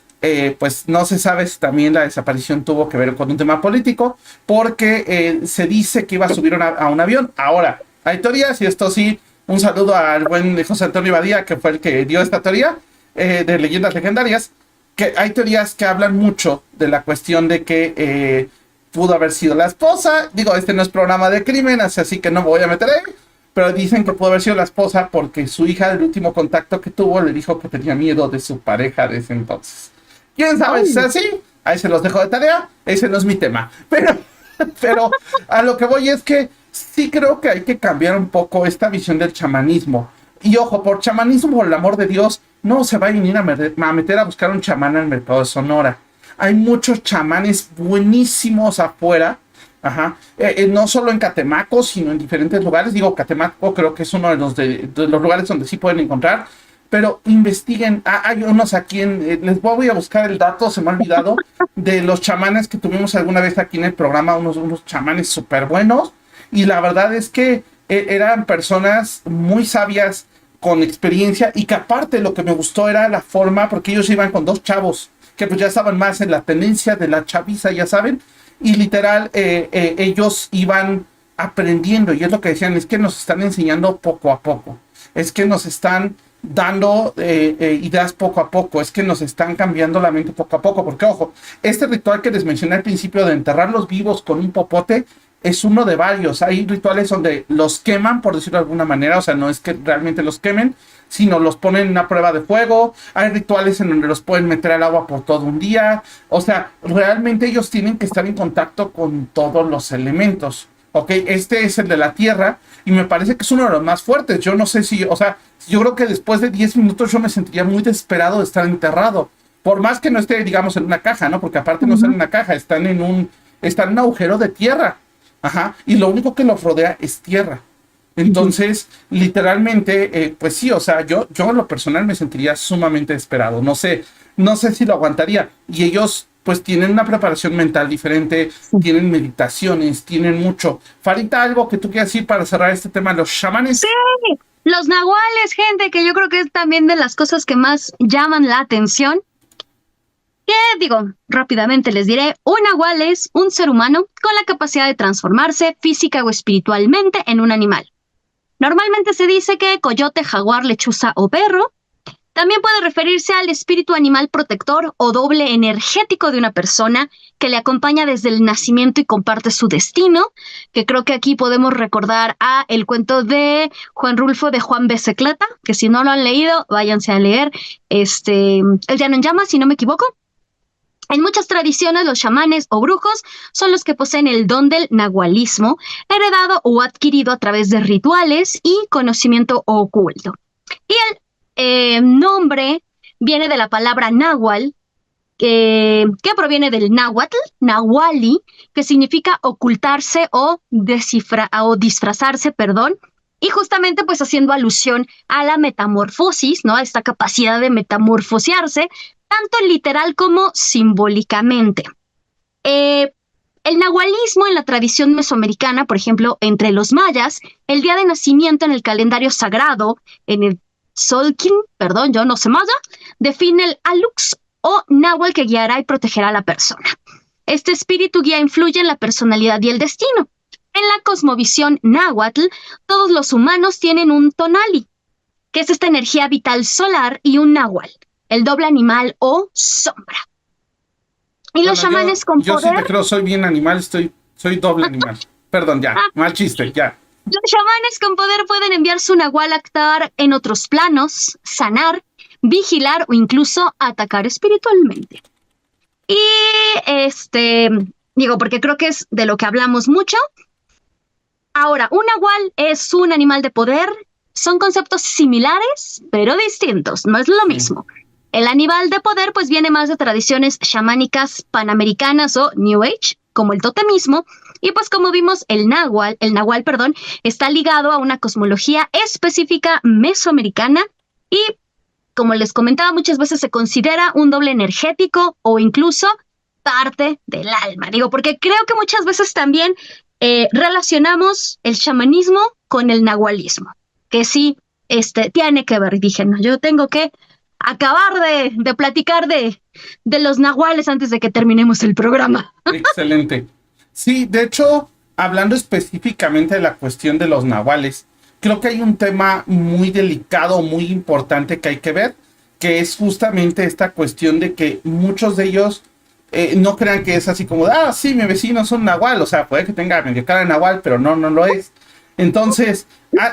pues no se sabe si también la desaparición tuvo que ver con un tema político, porque se dice que iba a subir a un avión. Ahora, hay teorías, y esto sí, un saludo al buen José Antonio Badía, que fue el que dio esta teoría de leyendas legendarias, que hay teorías que hablan mucho de la cuestión de que pudo haber sido la esposa. Digo, este no es programa de crimen, así que no me voy a meter ahí, pero dicen que pudo haber sido la esposa porque su hija, el último contacto que tuvo, le dijo que tenía miedo de su pareja de ese entonces. ¿Quién sabe si es así? Ahí se los dejo de tarea, ese no es mi tema. Pero a lo que voy es que sí creo que hay que cambiar un poco esta visión del chamanismo. Y ojo, por chamanismo, por el amor de Dios, no se va a venir a meter a buscar un chamán en el mercado de Sonora. Hay muchos chamanes buenísimos afuera. Ajá. No solo en Catemaco, sino en diferentes lugares. Digo, Catemaco creo que es uno de los lugares donde sí pueden encontrar. Pero investiguen. Hay unos aquí les voy a buscar el dato, se me ha olvidado, de los chamanes que tuvimos alguna vez aquí en el programa, unos chamanes súper buenos. Y la verdad es que eran personas muy sabias, con experiencia, y que aparte lo que me gustó era la forma, porque ellos iban con dos chavos, que pues ya estaban más en la tendencia de la chaviza, ya saben, y literal ellos iban aprendiendo, y es lo que decían, es que nos están enseñando poco a poco, es que nos están dando ideas poco a poco, es que nos están cambiando la mente poco a poco, porque ojo, este ritual que les mencioné al principio de enterrarlos vivos con un popote es uno de varios. Hay rituales donde los queman, por decirlo de alguna manera, o sea, no es que realmente los quemen, sino los ponen en una prueba de fuego. Hay rituales en donde los pueden meter al agua por todo un día. O sea, realmente ellos tienen que estar en contacto con todos los elementos. Ok, este es el de la tierra y me parece que es uno de los más fuertes. Yo no sé si, o sea, yo creo que después de 10 minutos yo me sentiría muy desesperado de estar enterrado. Por más que no esté, digamos, en una caja, ¿no? Porque aparte no están en una caja, están en un agujero de tierra. Ajá, y lo único que los rodea es tierra. Entonces, literalmente, pues sí, o sea, yo en lo personal me sentiría sumamente desesperado. No sé si lo aguantaría. Y ellos, pues, tienen una preparación mental diferente, tienen meditaciones, tienen mucho. Farita, algo que tú quieras decir para cerrar este tema de los chamanes. Sí, los nahuales, gente, que yo creo que es también de las cosas que más llaman la atención. ¿Qué digo? Rápidamente les diré, un nahual es un ser humano con la capacidad de transformarse física o espiritualmente en un animal. Normalmente se dice que coyote, jaguar, lechuza o perro. También puede referirse al espíritu animal protector o doble energético de una persona que le acompaña desde el nacimiento y comparte su destino, que creo que aquí podemos recordar a el cuento de Juan Rulfo de Juan Bececleta, que si no lo han leído, váyanse a leer, El Llano en Llamas, si no me equivoco. En muchas tradiciones, los chamanes o brujos son los que poseen el don del nahualismo, heredado o adquirido a través de rituales y conocimiento oculto. Y el nombre viene de la palabra náhuatl, que proviene del náhuatl, nahuali, que significa ocultarse o disfrazarse, perdón, y justamente pues haciendo alusión a la metamorfosis, ¿no? A esta capacidad de metamorfosearse, tanto literal como simbólicamente. El nahualismo en la tradición mesoamericana, por ejemplo, entre los mayas, el día de nacimiento en el calendario sagrado, en el Solkin, perdón, yo no sé maya, define el alux o náhuatl que guiará y protegerá a la persona. Este espíritu guía influye en la personalidad y el destino. En la cosmovisión náhuatl, todos los humanos tienen un tonali, que es esta energía vital solar, y un náhuatl, el doble animal o sombra. Y los chamanes con yo poder... sí te creo, soy bien animal, soy doble animal. Perdón, ya, mal chiste, ya. Los chamanes con poder pueden enviar su nahual a actuar en otros planos, sanar, vigilar o incluso atacar espiritualmente. Y digo, porque creo que es de lo que hablamos mucho. Ahora, un nahual es un animal de poder. Son conceptos similares, pero distintos. No es lo mismo. El animal de poder pues viene más de tradiciones chamánicas panamericanas o New Age, como el totemismo, y pues como vimos el náhuatl, está ligado a una cosmología específica mesoamericana y, como les comentaba, muchas veces se considera un doble energético o incluso parte del alma. Digo, porque creo que muchas veces también relacionamos el chamanismo con el nahualismo, que sí, tiene que ver. Dije, no, yo tengo que acabar de platicar de los nahuales antes de que terminemos el programa. Excelente. Sí, de hecho, hablando específicamente de la cuestión de los nahuales, creo que hay un tema muy delicado, muy importante que hay que ver, que es justamente esta cuestión de que muchos de ellos no crean que es así como, sí, mi vecino es un nahual, o sea, puede que tenga medio cara de nahual, pero no lo es. Entonces,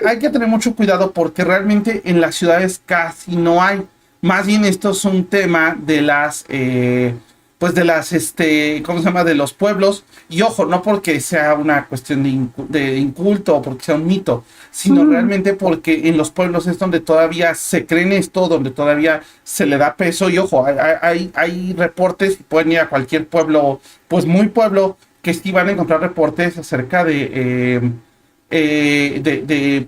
hay que tener mucho cuidado porque realmente en las ciudades casi no hay. Más bien esto es un tema de las, ¿cómo se llama? De los pueblos. Y ojo, no porque sea una cuestión de inculto o porque sea un mito, sino realmente porque en los pueblos es donde todavía se cree en esto, donde todavía se le da peso. Y ojo, hay reportes, pueden ir a cualquier pueblo, pues muy pueblo, que sí van a encontrar reportes acerca de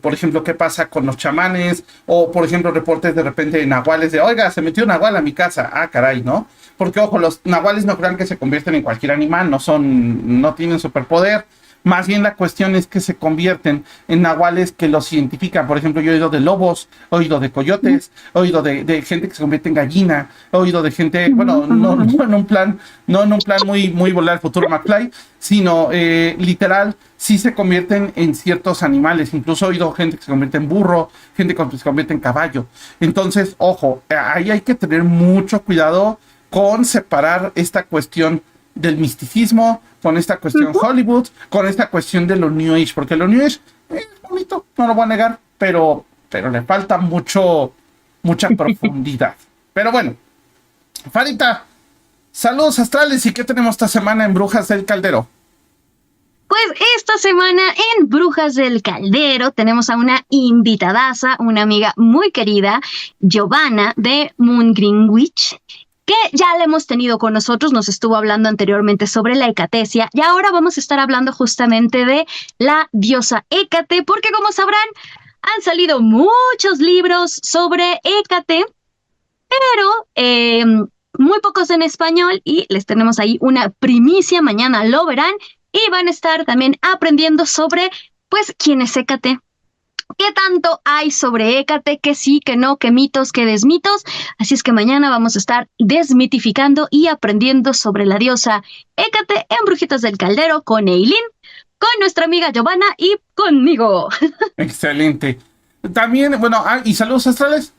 por ejemplo, qué pasa con los chamanes, o por ejemplo, reportes de repente de nahuales de, oiga, se metió un nahual a mi casa, caray, ¿no? Porque ojo, los nahuales no crean que se convierten en cualquier animal, no tienen superpoder, Más bien la cuestión es que se convierten en nahuales que los identifican. Por ejemplo, yo he oído de lobos, he oído de coyotes, he oído de gente que se convierte en gallina, he oído de gente, bueno, no en un plan, muy volar al futuro McFly, sino literal, sí se convierten en ciertos animales. Incluso he oído gente que se convierte en burro, gente que se convierte en caballo. Entonces, ojo, ahí hay que tener mucho cuidado con separar esta cuestión del misticismo, con esta cuestión Hollywood, con esta cuestión de lo New Age, porque lo New Age es bonito, no lo voy a negar, pero le falta mucha profundidad. Pero bueno, Farita, saludos astrales, ¿y qué tenemos esta semana en Brujas del Caldero? Pues esta semana en Brujas del Caldero tenemos a una invitadaza, una amiga muy querida, Giovanna de Moon Greenwich, que ya la hemos tenido con nosotros, nos estuvo hablando anteriormente sobre la Hecatesia y ahora vamos a estar hablando justamente de la diosa Hécate, porque como sabrán, han salido muchos libros sobre Hécate, pero muy pocos en español y les tenemos ahí una primicia, mañana lo verán y van a estar también aprendiendo sobre, pues, quién es Hécate. ¿Qué tanto hay sobre Hécate? ¿Qué sí, qué no, qué mitos, qué desmitos? Así es que mañana vamos a estar desmitificando y aprendiendo sobre la diosa Hécate en Brujitas del Caldero con Eileen, con nuestra amiga Giovanna y conmigo. Excelente. También, bueno, y saludos astrales.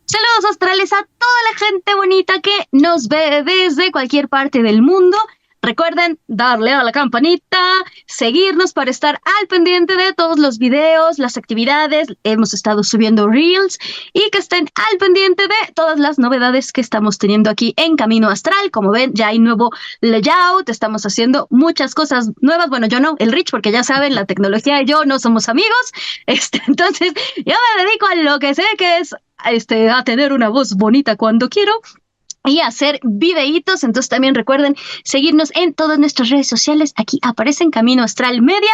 Saludos astrales a toda la gente bonita que nos ve desde cualquier parte del mundo. Recuerden darle a la campanita, seguirnos para estar al pendiente de todos los videos, las actividades. Hemos estado subiendo reels y que estén al pendiente de todas las novedades que estamos teniendo aquí en Camino Astral. Como ven, ya hay nuevo layout, estamos haciendo muchas cosas nuevas. Bueno, yo no, el Rich, porque ya saben, la tecnología y yo no somos amigos. Entonces, yo me dedico a lo que sé, que es a tener una voz bonita cuando quiero y hacer videitos. Entonces también recuerden seguirnos en todas nuestras redes sociales. Aquí aparece en Camino Astral Media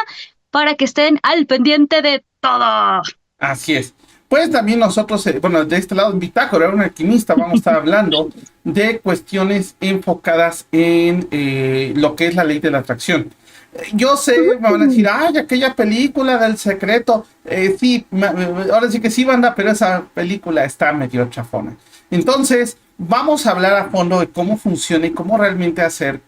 para que estén al pendiente de todo. Así es. Pues también nosotros, bueno, de este lado en Bitácora, un alquimista, vamos a estar hablando de cuestiones enfocadas en lo que es la ley de la atracción. Yo sé, me van a decir, ay, aquella película del secreto. Sí, ahora sí que sí, banda, pero esa película está medio chafona. Entonces, vamos a hablar a fondo de cómo funciona y cómo realmente hacer,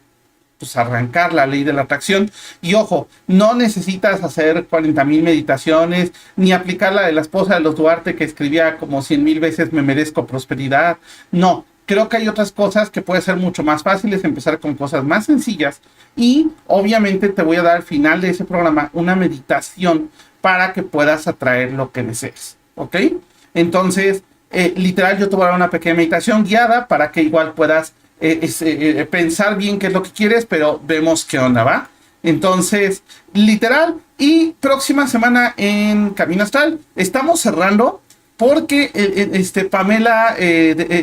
pues, arrancar la ley de la atracción. Y ojo, no necesitas hacer 40,000 meditaciones, ni aplicar la de la esposa de los Duarte que escribía como 100,000 veces me merezco prosperidad. No, creo que hay otras cosas que pueden ser mucho más fáciles, empezar con cosas más sencillas. Y obviamente te voy a dar al final de ese programa una meditación para que puedas atraer lo que desees, ¿ok? Entonces, literal, yo te voy a dar una pequeña meditación guiada para que igual puedas pensar bien qué es lo que quieres, pero vemos qué onda, ¿va? Entonces, literal, y próxima semana en Camino Astral, estamos cerrando porque Pamela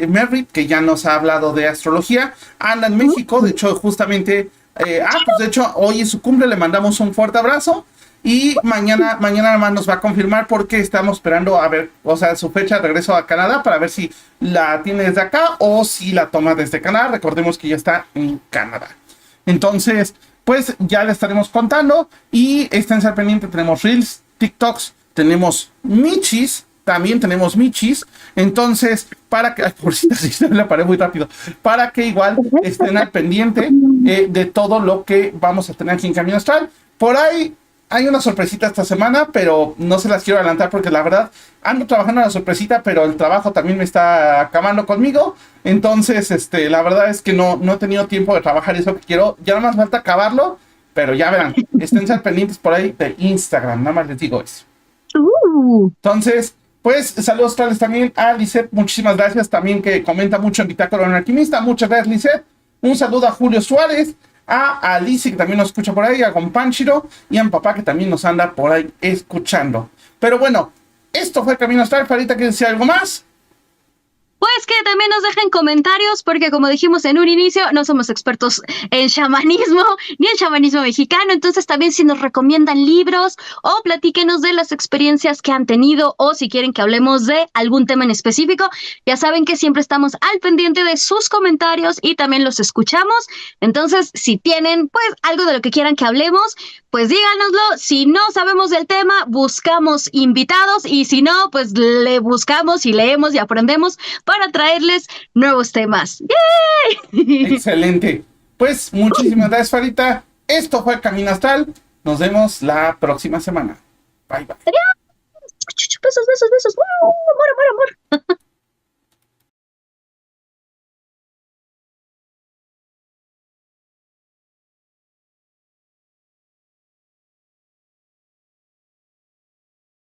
Merritt, que ya nos ha hablado de astrología, anda en México. De hecho, justamente, pues de hecho, hoy es su cumple, le mandamos un fuerte abrazo. Y mañana nada más nos va a confirmar porque estamos esperando a ver, o sea, su fecha de regreso a Canadá para ver si la tiene desde acá o si la toma desde Canadá. Recordemos que ya está en Canadá. Entonces, pues ya le estaremos contando y estén al pendiente. Tenemos Reels, TikToks, tenemos Michis, también tenemos Michis. Entonces, para que, ay, por si se me la paré muy rápido, para que igual estén al pendiente de todo lo que vamos a tener aquí en Camino Astral. Por ahí hay una sorpresita esta semana, pero no se las quiero adelantar porque la verdad ando trabajando en la sorpresita, pero el trabajo también me está acabando conmigo. Entonces, la verdad es que no he tenido tiempo de trabajar eso que quiero. Ya nada más falta acabarlo, pero ya verán, estén al pendientes por ahí de Instagram, nada más les digo eso. Entonces, pues saludos tales también a Lisette, muchísimas gracias, también que comenta mucho en Bitácora de un Alquimista. Muchas gracias, Lisette. Un saludo a Julio Suárez, a Alicia, que también nos escucha por ahí, a Gonpanchiro y a mi papá, que también nos anda por ahí escuchando. Pero bueno, esto fue Camino Astral. Farita, ¿quieres decir algo más? Pues que también nos dejen comentarios, porque como dijimos en un inicio, no somos expertos en chamanismo, ni en chamanismo mexicano. Entonces también si nos recomiendan libros o platíquenos de las experiencias que han tenido, o si quieren que hablemos de algún tema en específico, ya saben que siempre estamos al pendiente de sus comentarios y también los escuchamos. Entonces, si tienen pues algo de lo que quieran que hablemos, pues díganoslo. Si no sabemos del tema, buscamos invitados y si no, pues le buscamos y leemos y aprendemos para traerles nuevos temas. ¡Yay! Excelente. Pues muchísimas gracias, Farita. Esto fue Camino Astral. Nos vemos la próxima semana. Bye, bye. Besos, besos, besos. Amor, amor, amor.